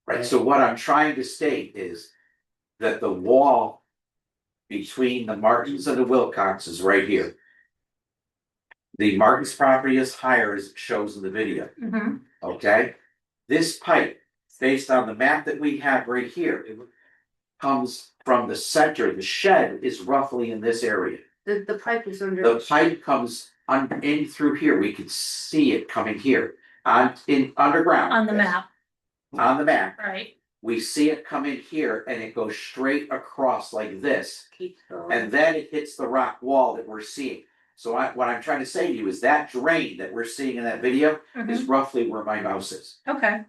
right, so what I'm trying to state is that the wall between the Martins and the Wilcox is right here. The Martins property is higher as it shows in the video, Mhm. okay? This pipe, based on the map that we have right here, comes from the center, the shed is roughly in this area. The pipe is under. The pipe comes in through here, we can see it coming here, underground. On the map, On the map, right? we see it come in here and it goes straight across like this. Keeps going. And then it hits the rock wall that we're seeing. So what I'm trying to say to you is that drain that we're seeing in that video is Mhm. roughly where my mouse is. Okay.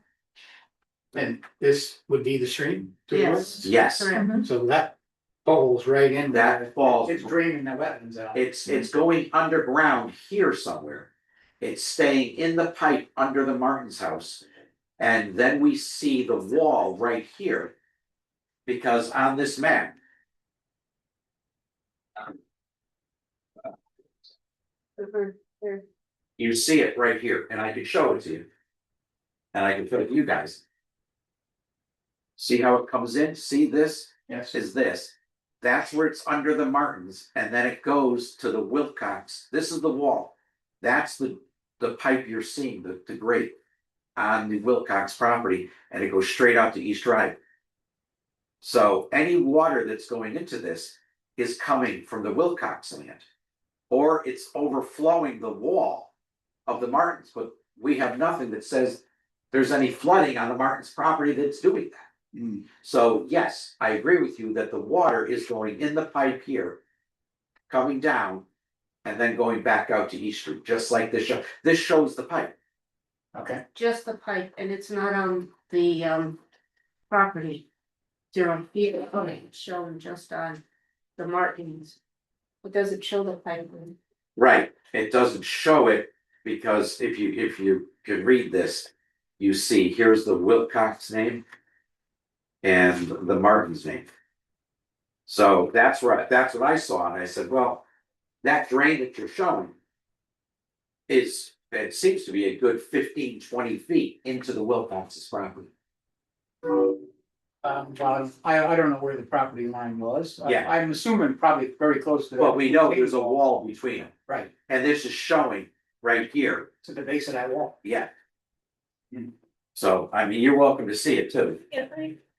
and this would be the stream. to the Yes. west. Yes, Correct. Mhm. So that falls right in. That falls- It's draining the wetlands out. it's going underground here somewhere. It's staying in the pipe under the Martin's house. And then we see the wall right here. Because on this map, Over there. you see it right here, and I can show it to you. And I can put it to you guys. See how it comes in? See this? Yes. Is this. That's where it's under the Martins, and then it goes to the Wilcox. This is the wall. That's the pipe you're seeing, the grate on the Wilcox property, and it goes straight out to East Drive. So any water that's going into this is coming from the Wilcox land. Or it's overflowing the wall of the Martins, but we have nothing that says there's any flooding on the Martins property that's doing that. So yes, I agree with you that the water is going in the pipe here, coming down, and then going back out to East Street, just like this show. This shows the pipe. Okay. Just the pipe, and it's not on the property. They're on here, it's shown just on the markings. It doesn't show the pipe. Right, it doesn't show it because if you can read this, you see here's the Wilcox name and the Martin's name. So that's right, that's what I saw, and I said, well, that drain that you're showing. It seems to be a good 15, 20 feet into the Wilcox's property. I don't know where the property line was. Yeah. I'm assuming probably very close to. But we know there's a wall between them, Right, and this is showing right here, to the base of that wall. yeah. So, I mean, you're welcome to see it too, Yeah,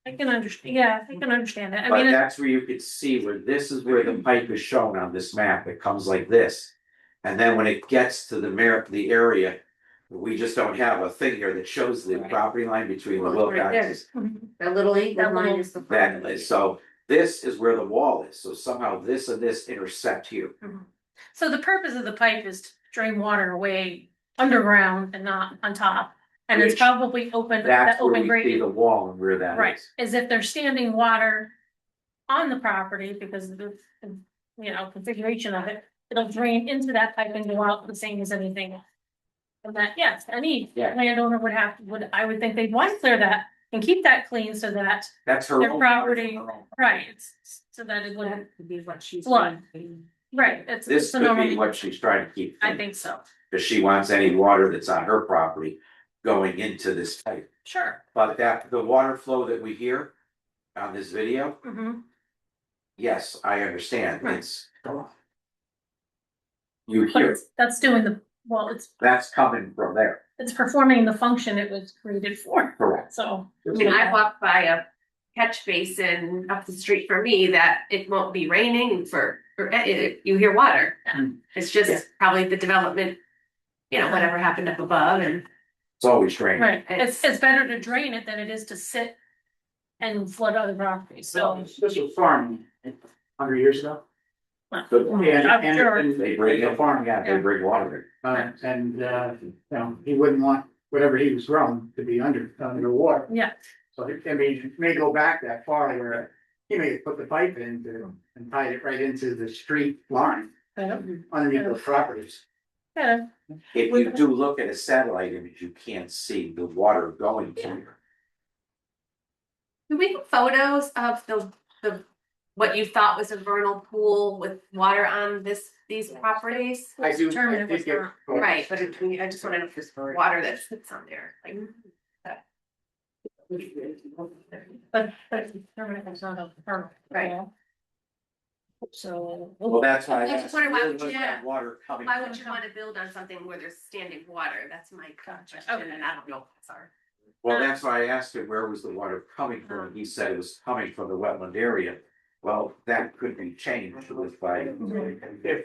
I can understand, yeah, I can understand that. I but mean, that's where you could see where this is where the pipe is shown on this map, it comes like this. And then when it gets to the area, we just don't have a thing here that shows the property line between the Well, it's right there. Wilcox's. The little eagle That line little- is the. That, so this is where the wall is, so somehow this and this intersect here. so the purpose of the pipe is to drain water away underground and not on top. And it's Which- probably open, That's that where open we see grade, the wall and where that is. right, as if there's standing water on the property because of the, you know, configuration of it. It'll drain into that pipe and go out the same as anything else. And that, yes, any Yeah. landowner I would think they'd want to clear that and keep that clean so that, That's her Their own property- her own. right, so that it wouldn't, That could be what she's. Flood. right, it's. This it's a could be normal- what she's trying to keep. I think so, Cause she wants any water that's on her property going into this pipe. sure. But that, the water flow that we hear on this video, Mhm. yes, I understand, Right. it's. You But hear, that's doing the, well, that's coming from there, it's performing the function it was created for, correct. so. I mean, I walked by a catch basin up the street for me that it won't be raining you hear water. It's Yeah. just probably the development, you know, whatever happened up above and. It's always draining. Right, it's better to drain it than it is to sit and flood other properties, so. This was farmed 100 years ago. Good. I'm sure. They bring The it, farm, yeah. they bring water And, you know, he wouldn't want whatever he was growing to be underwater. Yeah, So I mean, it may go back that far where he may put the pipe in and tie it right into the street line underneath those properties. yeah, If you do look at a satellite image, you can't see the water going to here. Do we have photos of the, what you thought was a vernal pool with water on these properties? I do. Determine I if did it's get not. photos. Right, but I just wanna know if there's water that sits on there, like. but determine if it's not a permit. Right. So. Well, that's why. I just wonder why where would was you- that water coming Why from? would you wanna build on something where there's standing water? That's my question, and I don't know if that's our. Well, that's why I asked him, where was the water coming from? He said it was coming from the wetland area. Well, that could be changed with by If,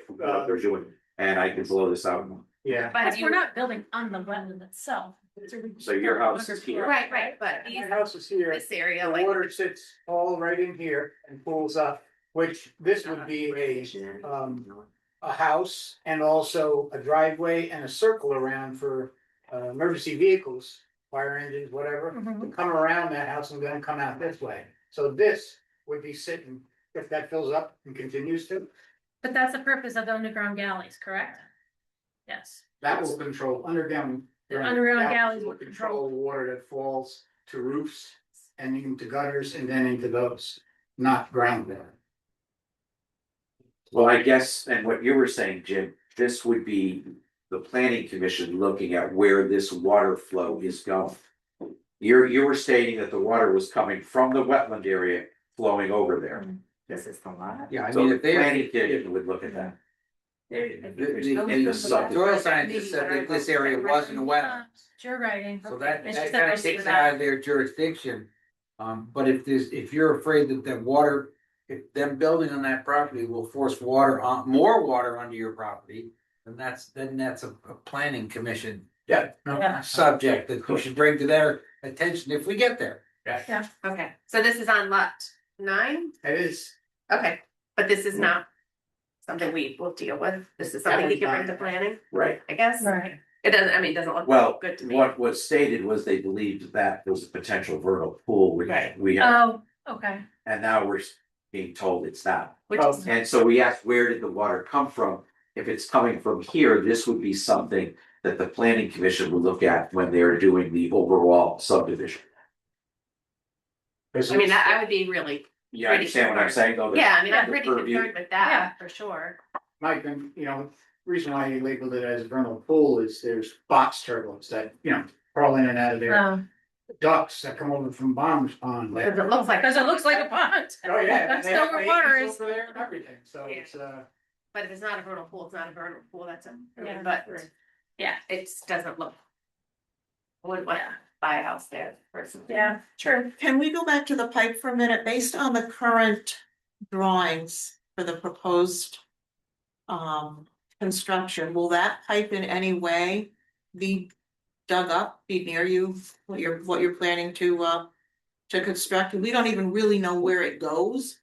what they're doing, and I can blow this out. yeah. But Because you, we're not building on the wetland itself. So your house is here. right, but My house is here. this area, The like, water sits all right in here and pools up, which this would be a house and also a driveway and a circle around for emergency vehicles, fire engines, whatever, to come around that house and then come out this way. So this would be sitting, if that fills up and continues to, But that's the purpose of the underground galleys, correct? Yes, that will control underground. The underground that galleys will will control the water that falls to roofs and into gutters and then into those, not groundwater. Well, I guess, and what you were saying, Jim, this would be the planning commission looking at where this water flow is going. You were stating that the water was coming from the wetland area flowing over there. this is the lot. Yeah, I So mean, the if they, planning commission would look at that. In the sub- soil scientist said that this area wasn't a wetland. you're writing. So that, It's that just kind that of they takes see it that. out of their jurisdiction. But if you're afraid that the water, if them building on that property will force more water onto your property, then that's a planning commission. Yeah. Subject that you should bring to their attention if we get there. Okay, so this is on lot 9? It is. Okay, but this is not something we will deal with. This is something you can bring to planning, Right, I guess. Right. It doesn't, I mean, it doesn't look well, good to me. what was stated was they believed that was a potential vernal pool, which Right. we have, Oh, okay. and now we're being told it's not. Which Oh. is, And so we asked, where did the water come from? If it's coming from here, this would be something that the planning commission would look at when they're doing the overall subdivision. I mean, I would be really You understand what I'm saying, though? Yeah, I mean, I'm the pretty purview- concerned with that, for sure. Mike, you know, reason why you labeled it as a vernal pool is there's box turtles that, you know, crawl in and out of there. Oh, Ducks that come over from Bomber's Pond. Cause it looks like, because it looks like a pond. Oh, yeah. That's they have still where water babies is. Over there and everything, so Yeah. it's, but if it's not a vernal pool, it's not a vernal pool, that's a, Yeah. but, Right. yeah, it just doesn't look. I wouldn't wanna buy a house there personally. Yeah, true. Can we go back to the pipe for a minute, based on the current drawings for the proposed. Construction, will that pipe in any way be dug up, be near you, what you're planning to construct? We don't even really know where it goes.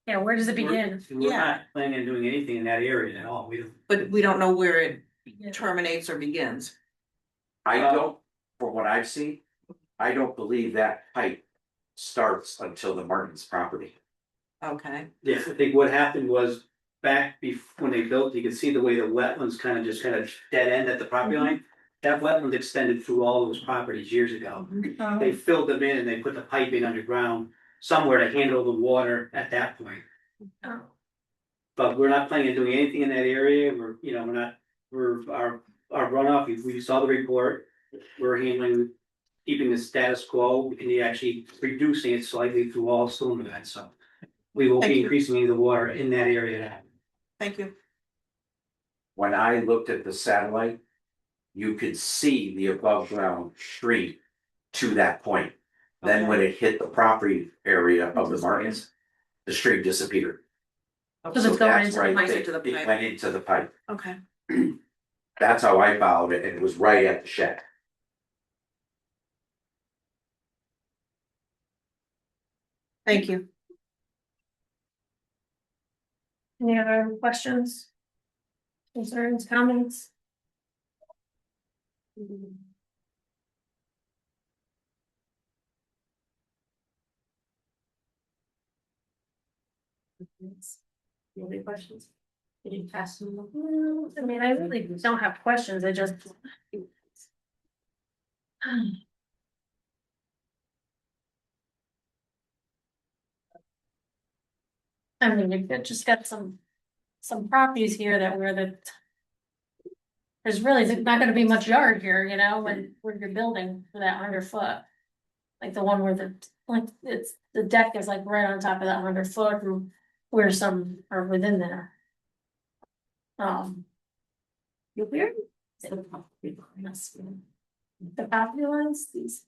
Yeah, where does it begin? We're not planning on doing anything in that area at all. We don't. But we don't know where it terminates or begins. I don't, from what I've seen, I don't believe that pipe starts until the Martin's property. Okay. Yeah, I think what happened was back when they built, you could see the way the wetlands kind of dead end at the property line. That wetland extended through all those properties years ago. They filled them in and they put the piping underground somewhere to handle the water at that point. Oh. But we're not planning on doing anything in that area. Our runoff, we saw the report. We're keeping the status quo and actually reducing it slightly through all storm events, so. We will Thank be you. increasing any of the water in that area. Thank you. When I looked at the satellite, you could see the above ground stream to that point. Then when it hit the property area of the Martins, the stream disappeared. Because So it's going that's into the right, pipe. Into the it pipe. went into the pipe. Okay. That's how I followed it, and it was right at the shed. Thank you. Any other questions? Concerns, comments? Any questions? Did you pass them? I mean, I really don't have questions, I just. I mean, you've just got some properties here that where the. There's really not gonna be much yard here, you know, when you're building for that 100 foot. Like the one where the deck is like right on top of that 100 foot and where some are within there. You're weird. The property lines, these.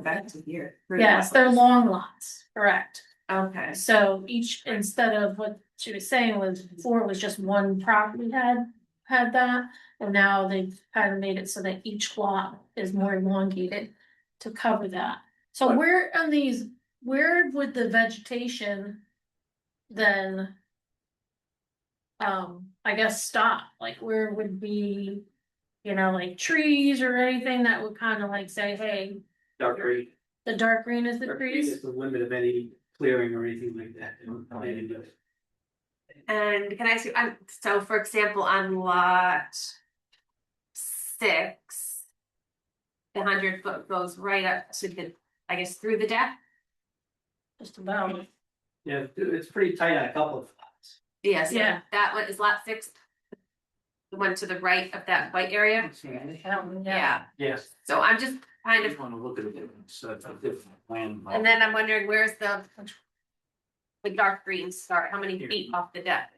Back to here. Yes, they're long lots, correct. Okay. So each, instead of what she was saying was before it was just one property had that. And now they've kind of made it so that each lot is more elongated to cover that. So where on these, where would the vegetation then? I guess stop, like where would be, you know, like trees or anything that would kind of like say, hey, Dark green. the dark green is the Dark green trees? is the limit of any clearing or anything like that. And can I see, so for example, on lot 6. The 100 foot goes right up to the, I guess, through the deck. Just about. Yeah, it's pretty tight on a couple of spots. Yeah, so Yeah. that one is lot 6. The one to the right of that white area. Yeah, Yes. so I'm just kind I of, just wanna look at it, so it's a different plan. and then I'm wondering where's the dark green start, how many feet off the deck?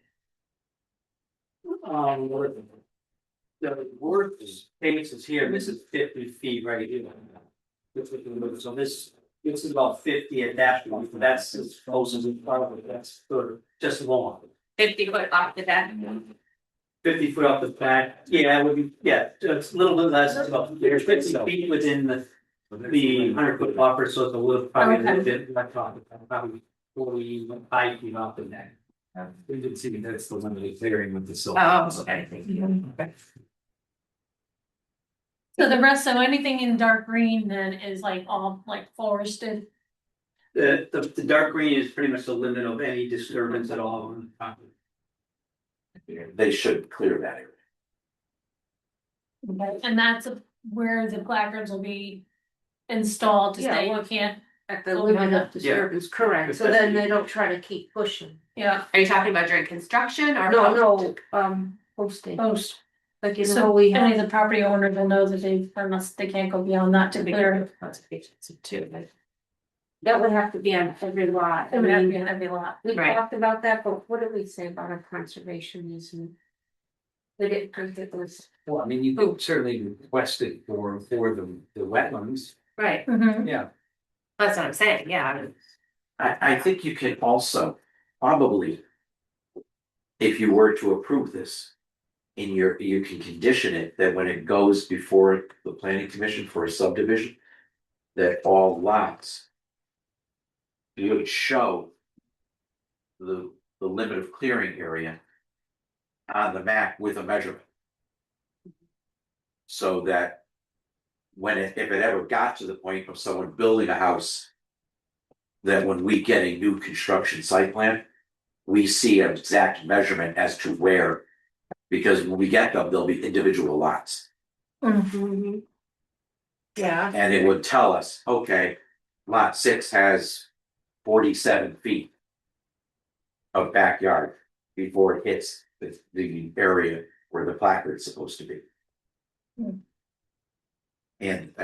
The work space is here, this is 50 feet right here. So this is about 50 at that point, but that's as close as it's probably, that's sort of just long. 50 foot off the deck. 50 foot off the back, yeah, it would be, yeah, it's a little bit less, it's about, there's 50 feet within the 100 foot buffer, so it's a little, probably a little bit, like, probably 45 feet off the deck. We did see that's the limited clearing with the silver. Oh, okay, thank you. So the rest, so anything in dark green then is like all like forested? The dark green is pretty much the limit of any disturbance at all on the property. They should clear that area. And that's where the placards will be installed to say you can't At the Oh, limit yeah. of disturbance, correct, so then they don't try to keep pushing. Yeah. Are you talking about during construction or? No, posting, Post. like, you know, So we any of have. the property owners will know that they, unless they can't go beyond that to clear. Too, but. That would have to be on every lot. It would have to be in every lot. We Right. talked about that, but what did we say about our conservation easement? We didn't think it was. Well, I mean, you could certainly request it for the wetlands. Right, Mhm. Yeah. that's what I'm saying, yeah. I think you can also probably. If you were to approve this. You can condition it that when it goes before the planning commission for a subdivision. That all lots. You would show. The limit of clearing area. On the map with a measurement. So that. If it ever got to the point of someone building a house. That when we get a new construction site plan. We see an exact measurement as to where. Because when we get them, they'll be individual lots. Mm-hmm. Yeah. And it would tell us, okay, lot 6 has 47 feet. Of backyard before it hits the area where the placard's supposed to be. Hmm. And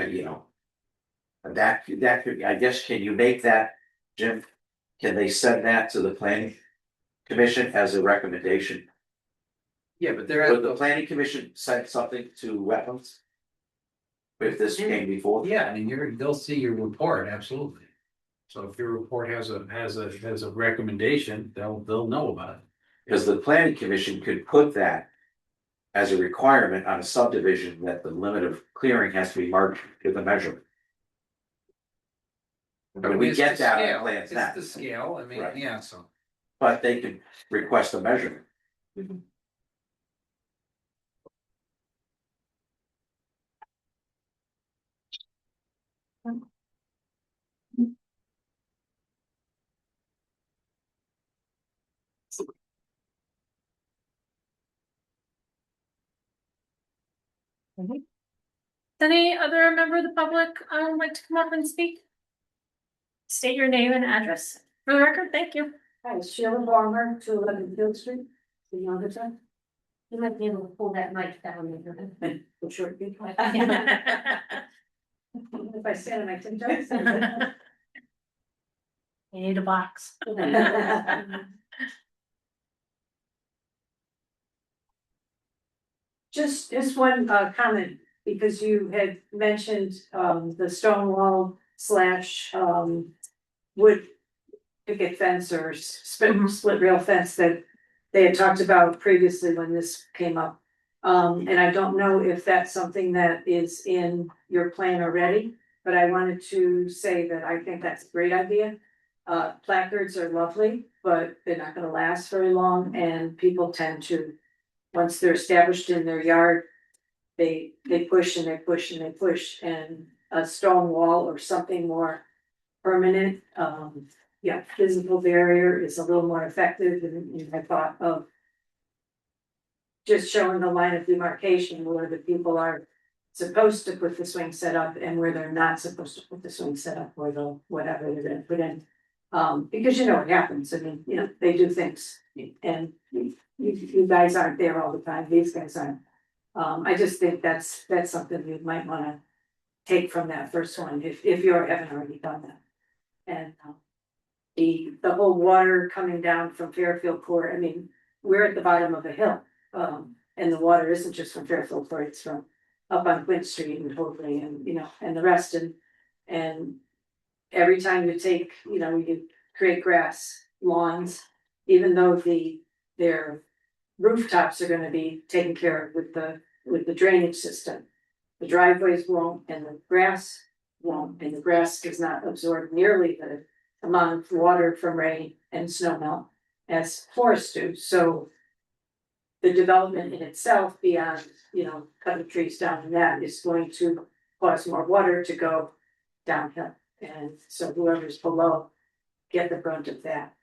that could, I guess, can you make that, Jim? Can they send that to the planning commission as a recommendation? Yeah, but they're. Would the planning commission send something to wetlands? If this came before? Yeah, I mean, they'll see your report, absolutely. So if your report has a recommendation, they'll know about it. Because the planning commission could put that. As a requirement on a subdivision that the limit of clearing has to be marked with a measurement. I mean, we It's get the that on scale, plans now. It's the scale, I mean, Right. yeah, so. But they can request a measurement. Any other member of the public, like to come up and speak? State your name and address for the record, thank you. Hi, Sheila Farmer, 211 Field Street, the younger son. You might be able to pull that mic down there. For sure. If I stand on my tiptoes. You need a box. Just one comment, because you had mentioned the stone wall slash wood picket fence or split rail fence that they had talked about previously when this came up. And I don't know if that's something that is in your plan already, but I wanted to say that I think that's a great idea. Placards are lovely, but they're not gonna last very long, and people tend to, once they're established in their yard, they push and they push and they push, and a stone wall or something more permanent, physical barrier is a little more effective, and I thought of just showing the line of demarcation where the people are supposed to put the swing set up and where they're not supposed to put the swing set up, or the whatever they're gonna put in. Because you know what happens, I mean, they do things, and you guys aren't there all the time, these guys aren't. I just think that's something you might wanna take from that first one, if you haven't already done that. And the whole water coming down from Fairfield Court, I mean, we're at the bottom of a hill. And the water isn't just from Fairfield Court, it's from up on Quint Street and Hoadley and, and the rest, and every time you take, you create grass lawns, even though their rooftops are gonna be taken care of with the drainage system. The driveways won't, and the grass won't, and the grass does not absorb nearly the amount of water from rain and snow melt as forests do, so. The development in itself beyond, cutting trees down and that is going to cause more water to go downhill. And so whoever's below get the brunt of that.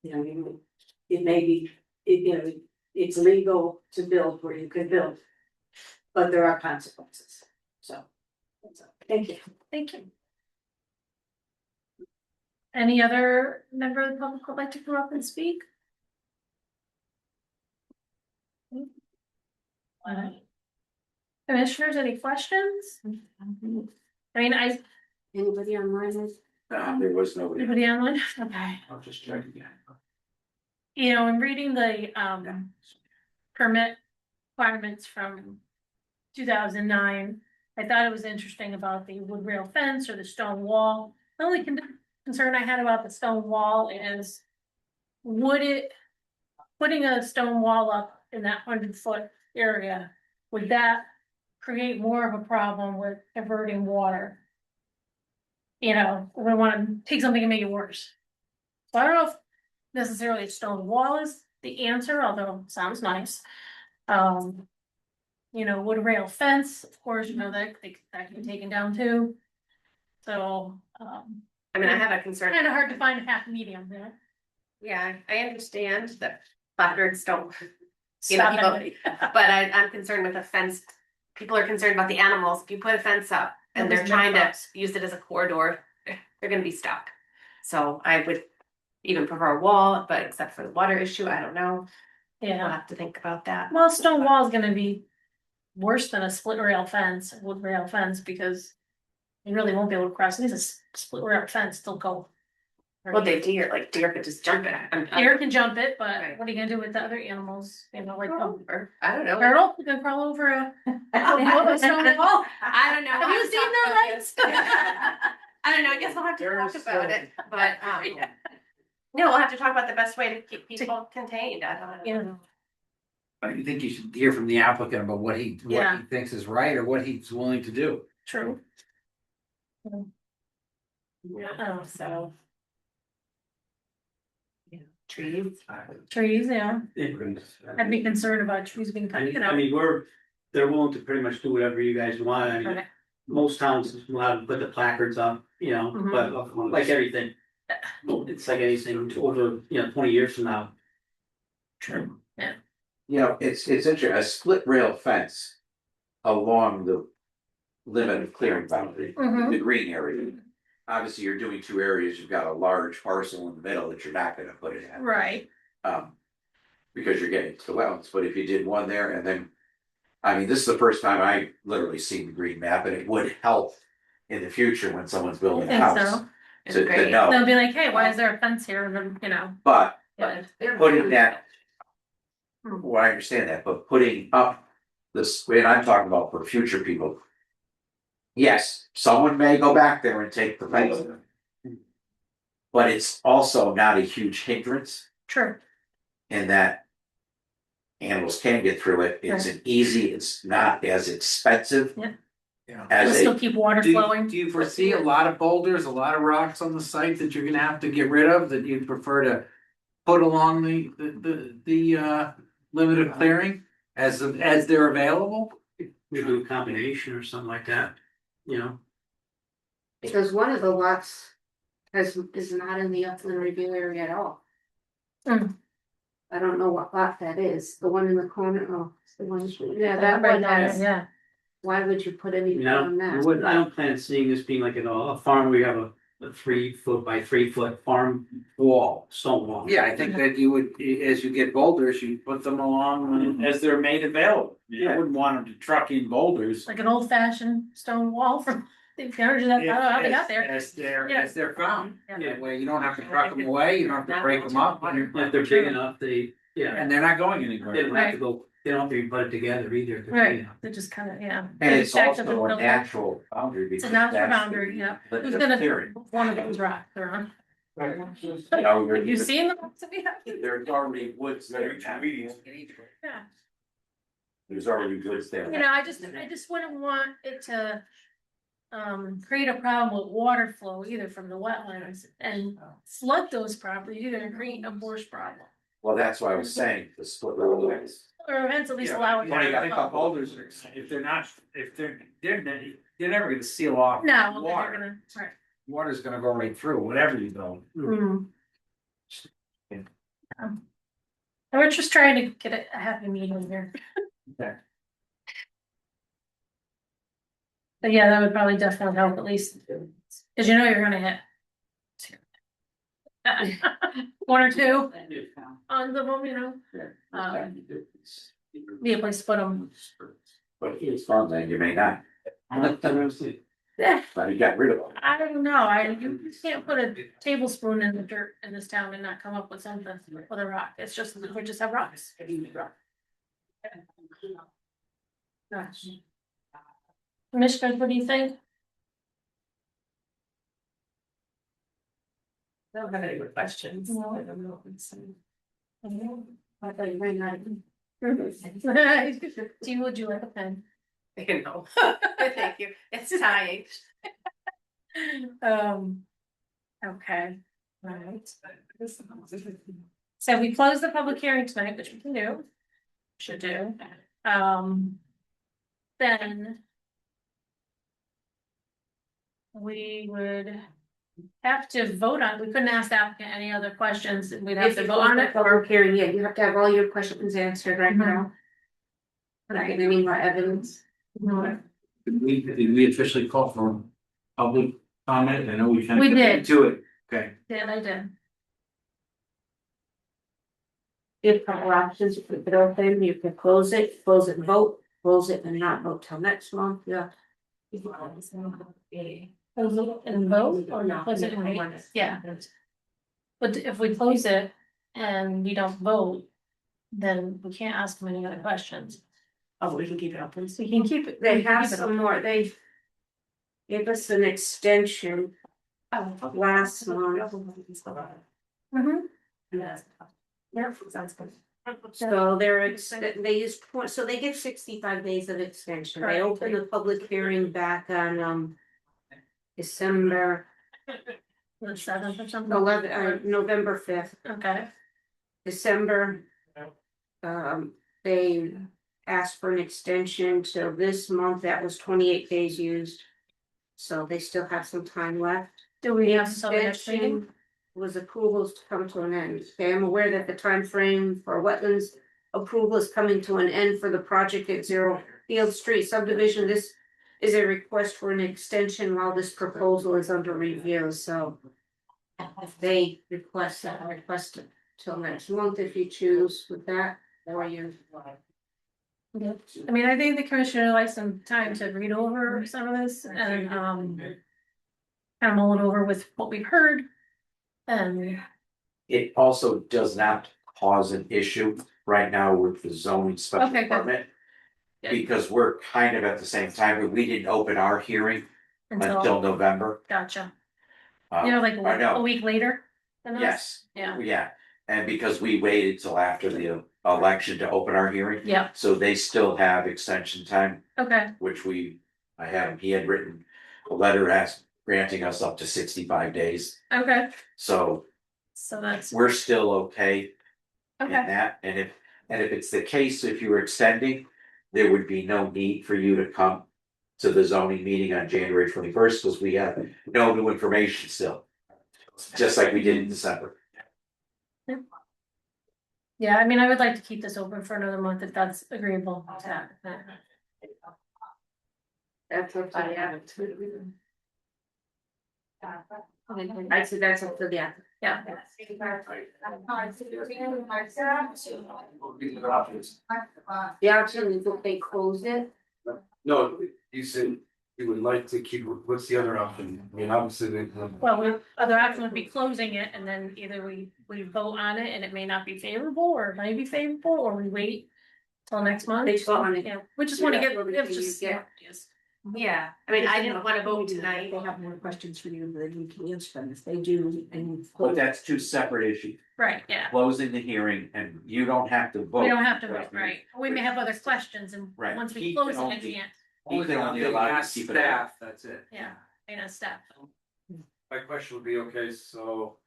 It may be, it's legal to build where you can build, but there are consequences, so. Thank you. Thank you. Any other member of the public would like to come up and speak? Commissioners, any questions? I mean, Anybody online? There was nobody. anybody online? Okay. I'll just check again. You know, in reading the permit requirements from 2009, I thought it was interesting about the wood rail fence or the stone wall. The only concern I had about the stone wall is, would it, putting a stone wall up in that 100-foot area, would that create more of a problem with diverting water? You know, we want to take something and make it worse. So I don't know if necessarily a stone wall is the answer, although it sounds nice. You know, wood rail fence, of course, you know, that can be taken down too. So, I mean, I have a concern. kind of hard to find a happy medium there. Yeah, I understand that clapboards don't, you know, Stop people, it. but I'm concerned with a fence. People are concerned about the animals. If you put a fence up and they're Nobody's trying to gonna cross. use it as a corridor, they're gonna be stuck. So I would even prefer a wall, but except for the water issue, I don't know. We'll Yeah, have to think about that. well, stone wall is gonna be worse than a split rail fence, wood rail fence, because you really won't be able to cross. It needs a split rail fence, still go. Well, they deer could just jump it. Deer can jump it, but Right. what are you gonna do with the other animals? You know, like Or, I don't know. turtle, you can crawl over a stone wall. I don't know. Have We'll you to seen talk the about lights? this. I don't know. I guess we'll have to There talk is about it, but, no, we'll have to talk about the best way to keep people contained. I don't Yeah. know. I think you should hear from the applicant about what Yeah. he thinks is right or what he's willing to do. True. So. Trees. Trees, yeah, I'd be concerned about trees being cut, you know. I mean, they're willing to pretty much do whatever you guys want, I mean, Okay. most towns will have to put the placards up, you know, Mhm. but like everything. It's like anything over, 20 years from now. True. You know, it's interesting, a split rail fence along the limit of clearing boundary, Mhm. the green area. Obviously, you're doing two areas, you've got a large parcel in the middle that you're not gonna put it in. Right, Because you're getting to the wetlands, but if you did one there and then. I mean, this is the first time I literally seen the green map, and it would help in the future when someo's building a think house. so. It's To great. know, They'll be like, hey, why is there a fence here, and then, you know. but Yeah. putting that. Hmm. Well, I understand that, but putting up this, and I'm talking about for future people. Yes, someone may go back there and take the fence. But it's also not a huge hindrance True, in that. Animals can get through it, it's an easy, it's not as expensive. Yeah. Yeah. we'll As still a, keep water Do flowing. you foresee a lot of boulders, a lot of rocks on the site that you're gonna have to get rid of that you'd prefer to put along the limit of clearing as they're available? We do a combination or something like that, you know. Because one of the lots is not in the upland review area at all. Hmm. I don't know what lot that is, the one in the corner, oh, it's the one, yeah, that Right one down there, has, yeah, why would you put I anything mean, I on don't, that? I don't plan on seeing this being like a farm where you have a 3 foot by 3 foot farm wall, stone wall. Yeah, I think that you would, as you get boulders, you put them along as they're made available. You Yeah. wouldn't want them to truck in boulders. like an old fashioned stone wall from the hundreds I don't know how they got there. As they're, Yeah. as they're found. Yeah. That way you don't have to truck them away, you don't have to break them up, If they're big enough, and they're not going they anywhere. don't have to go, they don't have to be put together either. Right, they just kind of, yeah. and it's Back to the also a middle. natural boundary. It's a because natural that's boundary, the yeah. limit Who's of gonna, clearing. one of those rocks they're on? You know, Have you seen the ones that we have? There's already woods there. Yeah. There's already woods there. You know, I just wouldn't want it to create a problem with water flow either from the wetlands and flood those properties, you're gonna create a worse problem. Well, that's why I was saying the split road ways. Or events at least allow it. Yeah, to I think flow. the boulders are, if they're never gonna seal off. No, they're Water, gonna, right. water's gonna go right through, whatever you build. Mm. We're just trying to get a happy medium here. Okay. But yeah, that would probably definitely help at least, cause you know you're gonna hit. One or two on the, you know, be a place to put them. But if it's farmland, you may not. Yeah, But you got rid of them. I don't know, you can't put a tablespoon in the dirt in this town and not come up with something with a rock, it's just, we just have rocks. Gosh. Commissioner, what do you think? Don't have any more questions. No. I don't know. I thought you might not. Would you like a pen? You know, thank you, it's tying. Okay, right. So we close the public hearing tonight, which we can do. Should do. Then. We would have to vote on, we couldn't ask the applicant any other questions, we'd have If to you vote on it. public hearing, yeah, you have to have all your questions answered right now. Not getting any more evidence. Did we officially call for public comment? I know we kind We of did. to it. Okay. Yeah, I did. You have a couple options, you can put it open, you can close it, and vote, close it and not vote till next month, yeah. Close it and vote or not close it and wait? Yeah. But if we close it and we don't vote, then we can't ask them any other questions. Oh, we can keep it open, so we can keep it. They we can have keep it some open. more, they gave us an extension last month. Mhm. Yeah, sounds good. So they use, so they get 65 days of extension, they Correct. opened the public hearing back on December The 7th or something. 11, November 5th. Okay, December. They asked for an extension till this month, that was 28 days used. So they still have some time left. do we have some next meeting? Extension was approvals to come to an end. Okay, I'm aware that the time frame for wetlands approval is coming to an end for the project at Zero Field Street subdivision. This is a request for an extension while this proposal is under review, so. If they request it till next month if you choose with that, or you. Yeah. I mean, I think the commissioner likes some time to read over some of this and, kind of mull it over with what we've heard. And, It also does not cause an issue right now with the zoning special Okay, good. permit. Good. Because we're kind of at the same time, but we didn't open our hearing until until, November. gotcha, Uh, you know, like I know. a week later than us? Yes, Yeah, yeah, and because we waited till after the election to open our hearing. yeah, So they still have extension time, okay, which he had written a letter granting us up to 65 days. okay, So so that's, we're still okay in okay, that, and if it's the case, if you were extending, there would be no need for you to come to the zoning meeting on January 21st, because we have no new information still. Just like we did in December. yeah, I mean, I would like to keep this open for another month if that's agreeable to that. That's up to I said that's up to the applicant. Yeah, The option is if they close it, No, you said you would like to keep, what's the other option? I mean, obviously, well, other option would be closing it and then either we vote on it and it may not be favorable or it may be favorable, or we wait till next month. They vote on it. Yeah, we just wanna get, Yeah. it's just, Yeah. yes. Yeah, I mean, I didn't wanna vote tonight. They have more questions for you, then you can answer them if they do, and. But that's two separate issues, Right, yeah, closing the hearing, and you don't have to vote. we don't have to vote, right, we may have other questions and Right. once we He close it, can I only- can't, He can only allow you to keep it on. staff, that's it. yeah, and a step. My question would be, okay, so.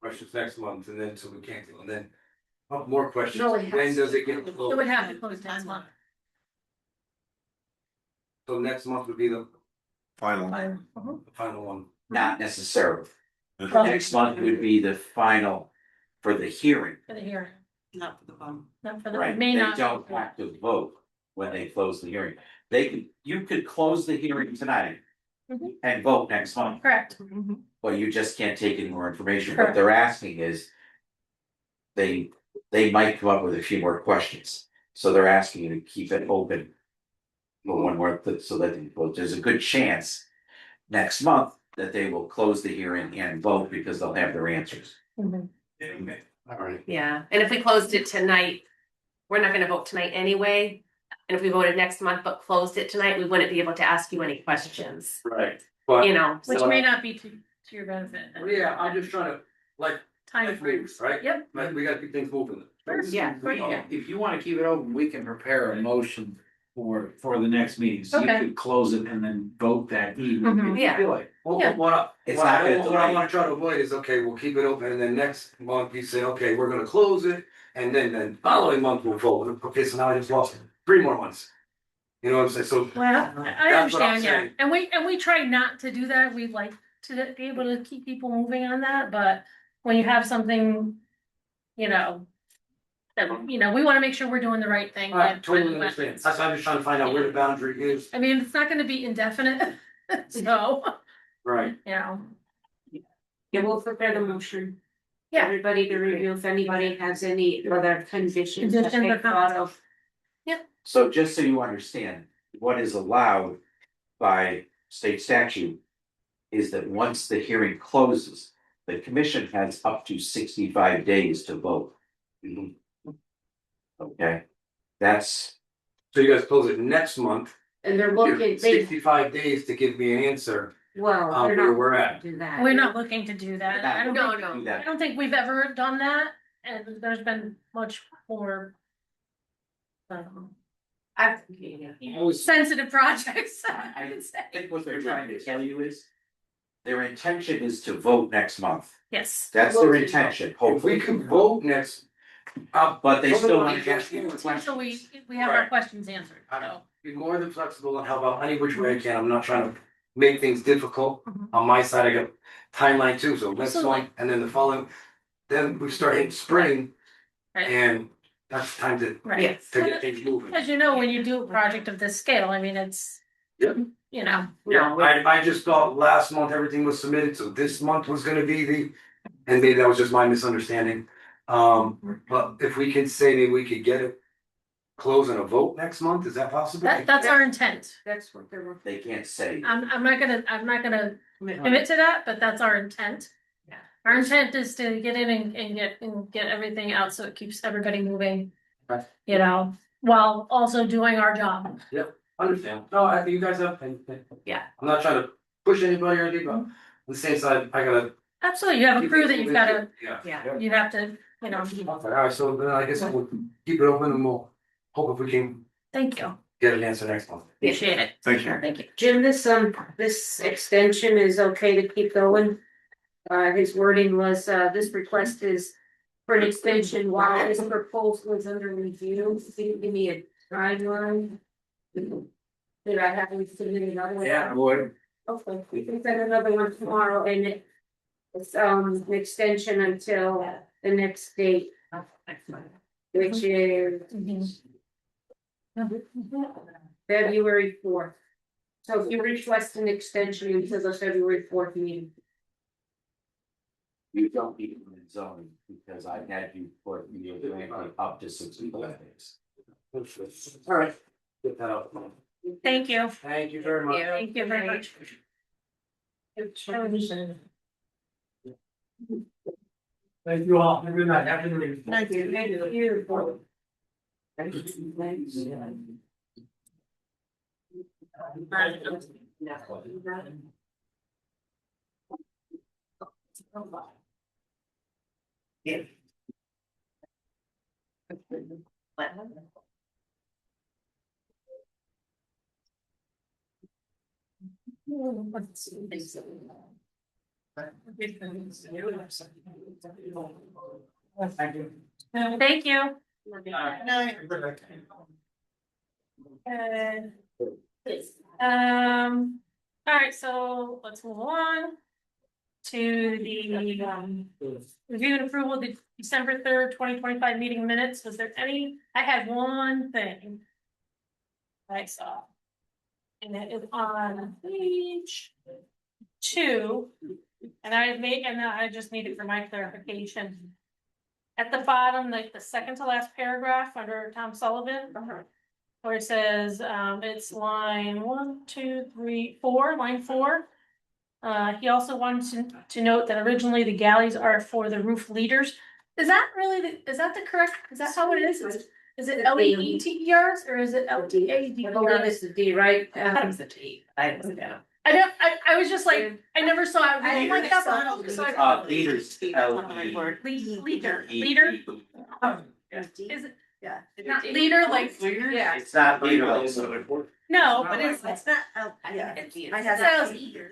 Questions next month, and then, so we can't, and then, more questions, No, it has when does to. it get It closed? would have to close next month. So next month would be the Final. Fine. Mhm. final one. Not necessarily. Well- Next month would be the final for the hearing, For the hearing, Not for the bum. not for the, right? may They not. don't have to vote when they close the hearing. You could close the hearing tonight and vote next month. Correct. Well, you just can't take any more information. Correct. What they're asking is. They might come up with a few more questions, so they're asking you to keep it open. For one more, so that, well, there's a good chance. Next month that they will close the hearing and vote because they'll have their answers. All right. Yeah, and if we closed it tonight, we're not gonna vote tonight anyway. And if we voted next month but closed it tonight, we wouldn't be able to ask you any questions, Right, but. you know, Which so. may not be to your benefit. Yeah, I'm just trying to, like, Time life frame. moves, right? Yep. Like, we gotta keep things moving. Yeah, If you wanna keep it open, we can prepare a motion for the next meeting, so you Okay. could close it and then vote that evening. Mhm. if you Yeah. feel like. Well, Yeah. It's not gonna what I delay. wanna try to avoid is, okay, we'll keep it open, and then next month you say, okay, we're gonna close it. And then following month we'll vote, okay, so now I just lost 3 more months. You know what I'm saying, so. Well, I That's what I'm understand, yeah, saying. and we try not to do that, we'd like to be able to keep people moving on that, but when you have something. You know. That, you know, we wanna make sure we're doing the right thing. I with totally wetlands. understand, that's why I'm just trying to find out where the boundary is. I mean, it's not gonna be indefinite, so, Right. you know. Yeah, we'll prepare the motion. Yeah. Everybody to review if anybody has any other conditions that Conditions they or thought of. So just so you understand, what is allowed by state statute. Is that once the hearing closes, the commission has up to 65 days to vote. Okay, that's, So you guys close it next month, And they're you have looking, they, 65 days to give me an answer, well, they're where not we're at. do that. We're not looking to do that, I don't No, think, no. do I that. don't think we've ever done that, and there's been much more. I, Sensitive projects, I I would say, think what they're trying to tell you is. Their intention is to vote next month. yes. That's their intention, If we hopefully. can vote next. But they still want to get. get. So we have our questions answered, so. Be more than flexible and help out any which way I can, I'm not trying to make things difficult. On my side, I got timeline too, so next Absolutely. one, and then the following. Then we start hitting spring, Right. and that's time to Right. get things moving. As you know, when you do a project of this scale, I mean, it's. Yep. You know. Yeah, I just thought last month everything was submitted, so this month was gonna be and maybe that was just my misunderstanding. But if we could say maybe we could get it. Close and a vote next month, is that possible? That's our intent. That's what they're. They can't say. I'm not gonna commit to that, but that's our intent. Yeah. Our intent is to get in and get everything out so it keeps everybody moving. Right. You know, while also doing our job. Understand, no, you guys have, Yeah. I'm not trying to push anybody or anything, but on the same side, I gotta. Absolutely, you have a crew that you've gotta, Yeah. yeah. you have to, you know, Okay, alright, so then I guess we'll keep it open and we'll hope if we can thank you, get an answer next month. appreciate it. Thank you. Thank you. Jim, this extension is okay to keep going. His wording was, this request is for an extension while this proposal is under review. Can you give me a timeline? Did I have to submit another one? Yeah, I would. Okay, we can send another one tomorrow and it's, an extension until the next date, which is February 4th. So if you request an extension until the February 4th meeting. You don't need them in zoning because I had you for up to 65 days. Alright. Get that out. Thank you. Thank you very much. Thank you very much. Thank you all, have a good night, happy New Year. Thank you. Thank you. Thank you. All right, so let's move on. To the review and approval of the December 3rd, 2025 meeting minutes. Was there any, I had one thing. I saw. And it is on page 2. And I just need it for my clarification. At the bottom, like the second to last paragraph under Tom Sullivan. Where it says, it's line 1, 2, 3, 4, line 4. He also wanted to note that originally the galleys are for the roof leaders. Is that the correct, is that how it is? Is it LEETERs or is it I believe LTADERs? it's the D, right? I thought it was a T. I don't know. I was just like, I never saw it. I Like never that saw one. it. So I- Leaders. Not the right word. Leader. Is it? Yeah. Not leader, like. Yeah. It's not leader. No, but it's, It's not, yeah. it I have says, that.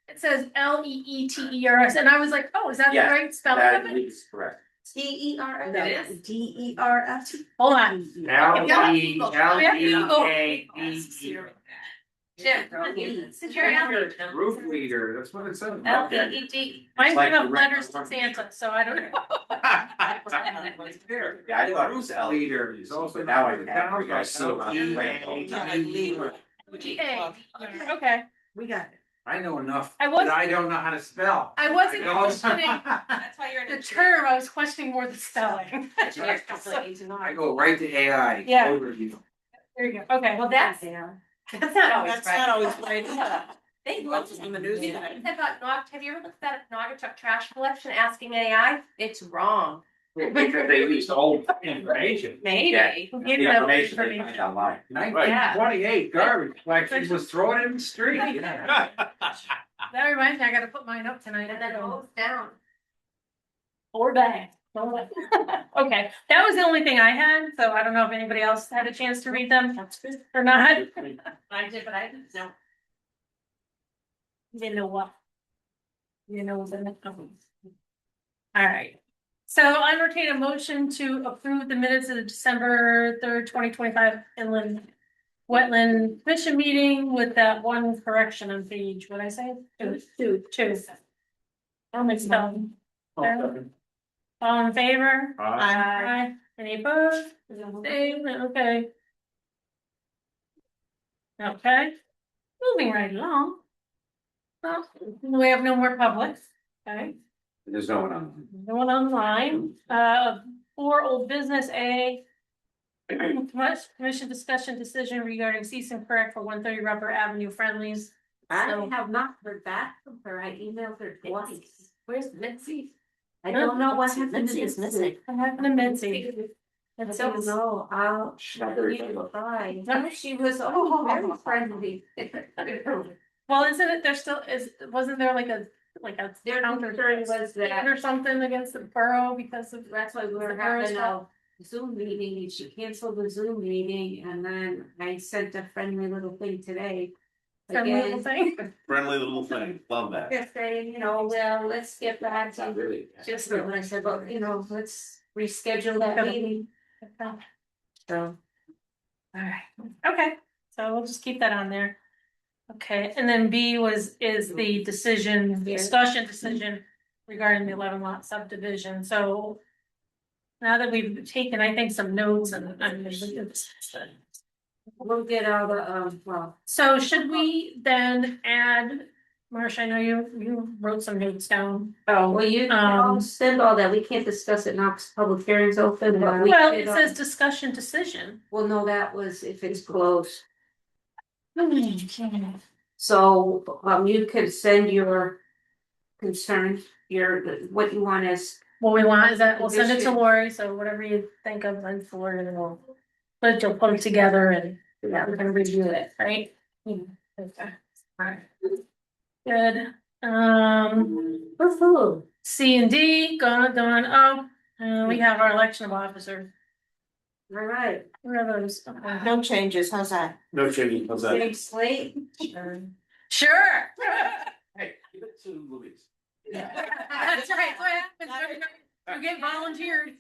it says LEETERS, and I was like, oh, is that the Yeah, right spelling That of it? is correct. DERS. It is. DERS. Hold on. Since you're out. Roof leader, that's what it said. LEED. Mine's like got the letters to red- Santa, so I don't know. Yeah, I thought it was L. Leader is also. But now I can have you guys see it on the plan. Okay, We got it. I know enough, I but was- I don't know how to spell. I wasn't know. questioning That's why you're in the term, I was questioning more the spelling. I go right to AI. Yeah. Overview. There you go, okay. Well, that's not always That's right. not always right. They Lots look in the news. about have you ever looked at a Naugatuck trash collection asking AI? It's wrong. Because they used old information. Maybe. Yeah. Who The gave you that information they information? find online. 1928 garbage collection was thrown in the street. That reminds me, I gotta put mine up tonight. And then it goes down. Or back. Okay, that was the only thing I had, so I don't know if anybody else had a chance to read them or not. I did, but I didn't know. You know what? You know what's in it. All right. So I entertain a motion to approve the minutes of the December 3rd, 2025 inland wetland commission meeting with that one correction on page, what I say? Two. I'll mix it up. All in favor? Aye. Any opposed? Okay. Okay. Moving right along. Well, we have no more public, okay? There's no one on. No one online, for old business A. Commission discussion decision regarding cease and correct for 130 Rubber Avenue friendlies. I have not heard back from her. I emailed her twice. Where's Mitzi? I don't know what happened. Mitzi is missing. I happened to Mitzi. I That's don't so, know. I'll try. She was very friendly. well, isn't it, there still wasn't there like a Their concern was that, or something against the borough because of. that's why we were The borough's having a Zoom meeting, and she canceled the Zoom meeting, and then I sent a friendly little thing today. Friendly little Again, thing. Friendly little thing, love that. just saying, well, let's get back to Really. just what I said, but let's reschedule that meeting, so. Alright, okay, so we'll just keep that on there. Okay, and then B is the discussion decision regarding the 11 lot subdivision, so. Now that we've taken, I think, some notes and We'll get all the, well, so should we then add, Marcia, I know you wrote some notes down. well, you Um, send all that, we can't discuss it now, 'cause public hearings open, but we. Well, did, it says discussion decision. Well, no, that was if it's closed. So, you could send your concerns, what you want is, What we want is that we'll send it to Condition. Lori, so whatever you think of, then for it, and we'll. But you'll put it together and, yeah, we're gonna review it, right? Okay. Alright. Good, C and D, gone, we have our election of officer, all right, where are those? Okay. No changes, how's that? No changing, how's that? big slate. Sure. Hey, give it to Louise. That's right, what happens, you get volunteered.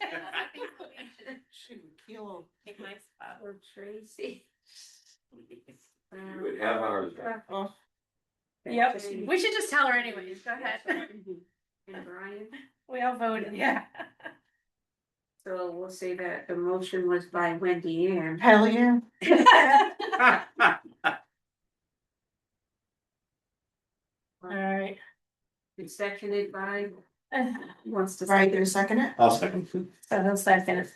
Shoot, kill. Take my spot. Or Tracy. You would have ours. Oh, Yep, we should just tell her anyways, go ahead. And Brian, We all voted, yeah. so we'll say that the motion was by Wendy Ann. hell yeah. It's seconded by, Uh, who wants to. Right, there's a second. I'll second. So second.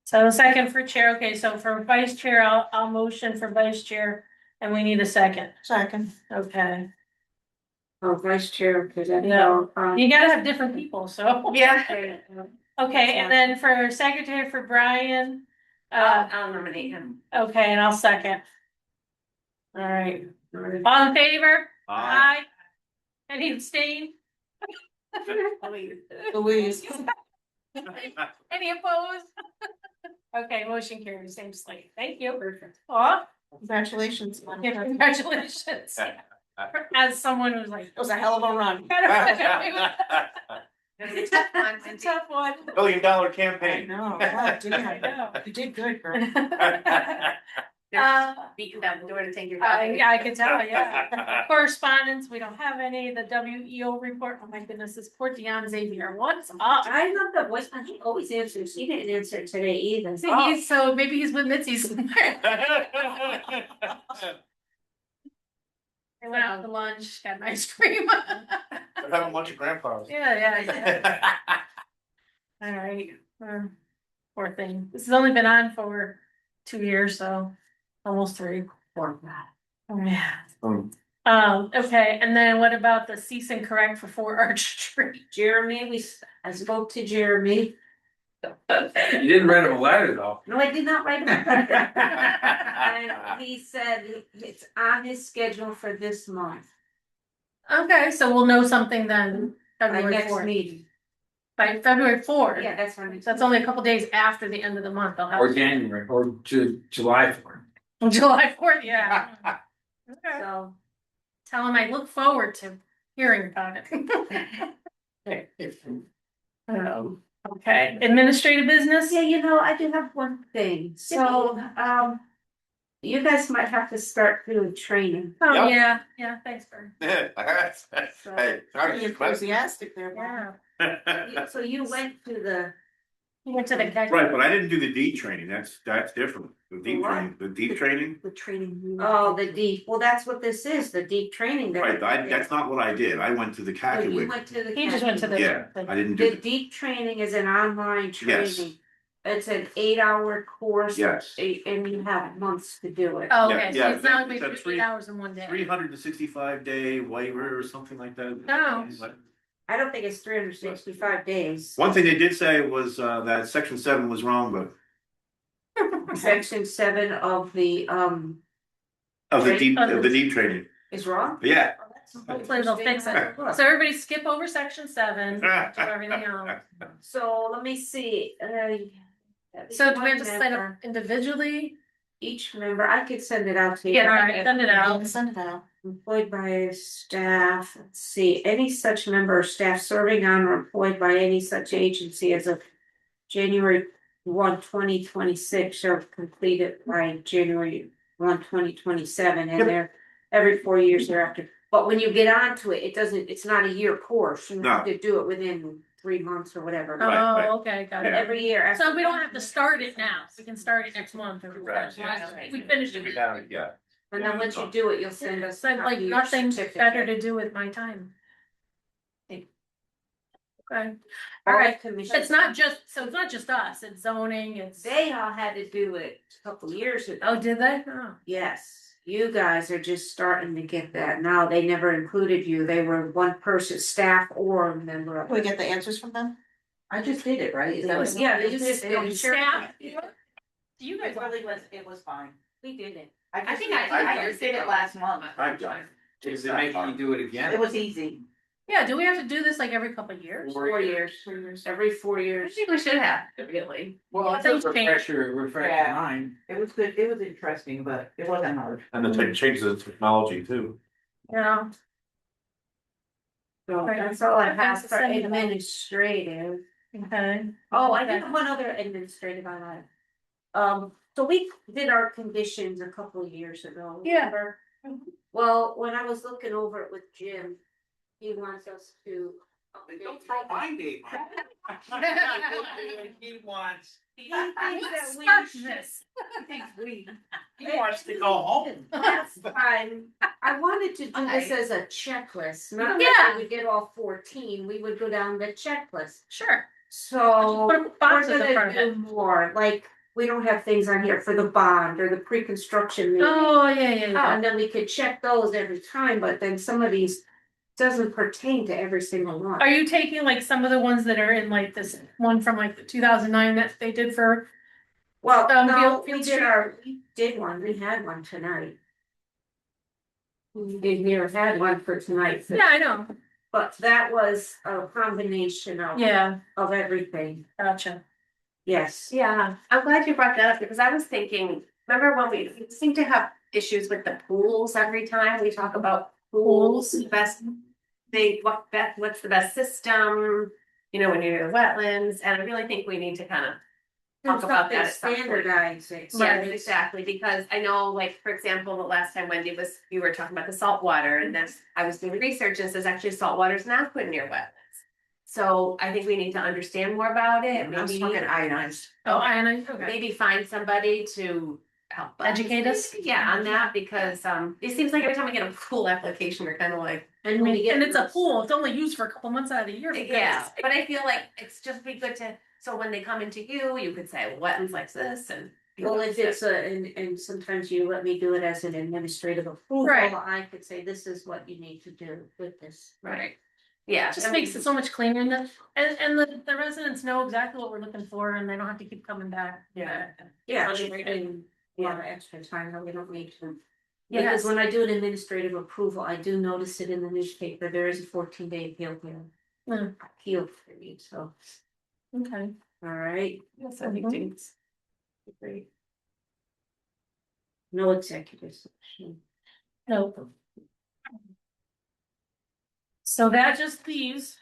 So second for chair, okay, so for vice chair, I'll motion for vice chair, and we need a second, Second. okay. Oh, vice chair, because I No. know. You gotta have different people, so. Yeah. Okay, and then for secretary for Brian, I'll nominate him. okay, and I'll second. All right, all in favor? Aye. Any abstain? Louise. Any opposed? Okay, motion carries, same slate, thank you. Aw, Congratulations. yeah, congratulations. As someone who's like. It was a hell of a run. It's a tough one. $1 billion I campaign. know, God, I know. you did good, girl. Beating down the door to take your. I could tell, yeah. Correspondence, we don't have any, the WEO report, oh my goodness, this poor Dion Xavier, what's up? I love the voice, he always answers, he didn't answer today either. See, so maybe he's with Mitzi somewhere. They went out to lunch, got an ice cream. They're having lunch at grandpa's. Yeah. All right, poor thing, this has only been on for 2 years, so almost 3. Poor guy. Oh, yeah. Okay, and then what about the cease and correct for 4 Arch Street? Jeremy, I spoke to Jeremy. You didn't write him a letter though. No, I did not write him. And he said it's on his schedule for this month, Okay, so we'll know something then, by February next 4th. meeting. By February 4th. Yeah, that's when. So that's only a couple days after the end of the month, I'll have. Or January, or July 4th. July 4th, yeah. Okay. So, Tell him I look forward to hearing about it. Okay, administrative business? yeah, I do have one thing, so, you guys might have to start doing training. Oh, Yep. yeah, thanks, Bert. Hey, Pretty sorry. enthusiastic there, Bob. Yeah. So you went to the, You went to the. Right, but I didn't do the deed training, that's different, What? the deed training, The training. oh, the deep, well, that's what this is, the deep training. right, that's not what I did, I went to the Oh, you Cackaway. went to the. He just went to the. Yeah, I didn't do The the, deep training is an online Yes. training. It's an 8-hour course. yes. And you have months to do it. Oh, Yeah, okay, so yeah, it's not like it's a 3 hours in one day. 365 day waiver or something like that. Oh. I don't think it's 365 days. One thing they did say was that section 7 was wrong, but Section 7 of the, of the Right. deed training, is wrong. yeah. Hopefully they'll fix it. So everybody skip over section 7, do everything else. So let me see, So do we have to one sign up member- individually? Each member, I could send it out to you. Yeah, all right, send it out. Send it out. Employed by staff, let's see, any such member or staff serving on or employed by any such agency as of January 1, 2026 shall complete it by January 1, 2027, and Yep. they're every 4 years thereafter. But when you get onto it, it's not a year course, you have to do it within 3 months or whatever. Right. Oh, okay, got it. Every year. after- So we don't have to start it now, we can start it next month or Correct. we finished it. Yeah. And then once you do it, you'll send us. So a like copy of your nothing certificate. better to do with my time. Okay. All All right, commissions. it's not just us, it's zoning, it's. They all had to do it a couple years ago. Oh, did they? Oh. Yes, you guys are just starting to get that now. They never included you. They were one person, staff or a member of. Can we get the answers from them? I just did it, right? Is that what- Yeah, You just did it. staff. Do you guys? it was fine. We did it. I think I just did it last month. I've done it. Does it make you do it again? was easy. Yeah, do we have to do this like every couple of years? 4 years, every 4 I years. think we should have, really. Well, it's a refresh your Yeah. mind. It was good, it was interesting, but it wasn't hard. And the changes of technology too. Yeah. So Right. that's all I Okay, have so for send it out. administrative. Okay. Oh, I did one other administrative on that. So we did our conditions a couple of years ago. Yeah. remember? Well, when I was looking over it with Jim, he wants us to. Don't throw my name. He wants. He thinks Let's that we start should- this. he thinks we. He wants to go home. Last time, I wanted to do this as a checklist, not Yeah. that we get all 14, we would go down the checklist. Sure. So Put we're boxes in front gonna of do it. more, like, we don't have things on here for the bond or the pre-construction meeting. Oh, yeah. And then we could check those every time, but then some of these doesn't pertain to every single one. Are you taking like some of the ones that are in like this one from like the 2009 that they did for? Well, no, Field we Street? did one, we had one tonight. We did here, had one for tonight. Yeah, I know. But that was a combination Yeah, of everything, gotcha. yes. Yeah, I'm glad you brought that up because I was thinking, remember when we seem to have issues with the pools every time we talk about pools, best thing, what's the best system? You know, when you're in wetlands, and I really think we need to kind of talk about that at some point. Standardize it. Yeah, exactly, because I know, like, for example, the last time Wendy was, you were talking about the salt water, and then I was doing research, and says actually salt water is not put near wetlands. So I think we need to understand more about it, I'm maybe, talking ionized. Oh, and okay. maybe find somebody to help Educate us? Yeah, on that, because it seems like every time we get a pool application, we're kind of like, And I we mean, get. and it's a pool, it's only used for a couple months out of the year. for yeah, goodness but I feel like it's just be good to, so when they come into you, you could say, well, wetlands like this and. Well, if it's and sometimes you let me do it as an administrative approval, Right. I could say, this is what you need to do with this. Right. Yeah. It just makes it so much cleaner and the residents know exactly what we're looking for and they don't have to keep coming back. Yeah. Yeah, Budget and writing. a lot of extra time, that we don't need to. Yes. Because when I do an administrative approval, I do notice it in the newspaper, there is a 14-day appeal period. Appeal period, so, Okay. all right, Yes, I think things. great. No executive session. Nope. So that just leaves,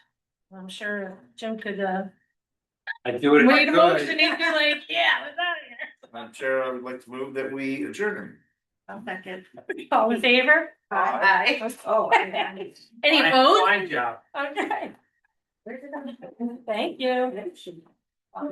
I'm sure Jim could I do it if I made a motion, could. he'd be like, yeah, let's out of here. Madam Chair, I would like to move that we adjourn. I'll second. All in favor? Aye. Oh, Any opposed? Fine job. Okay. Thank you. I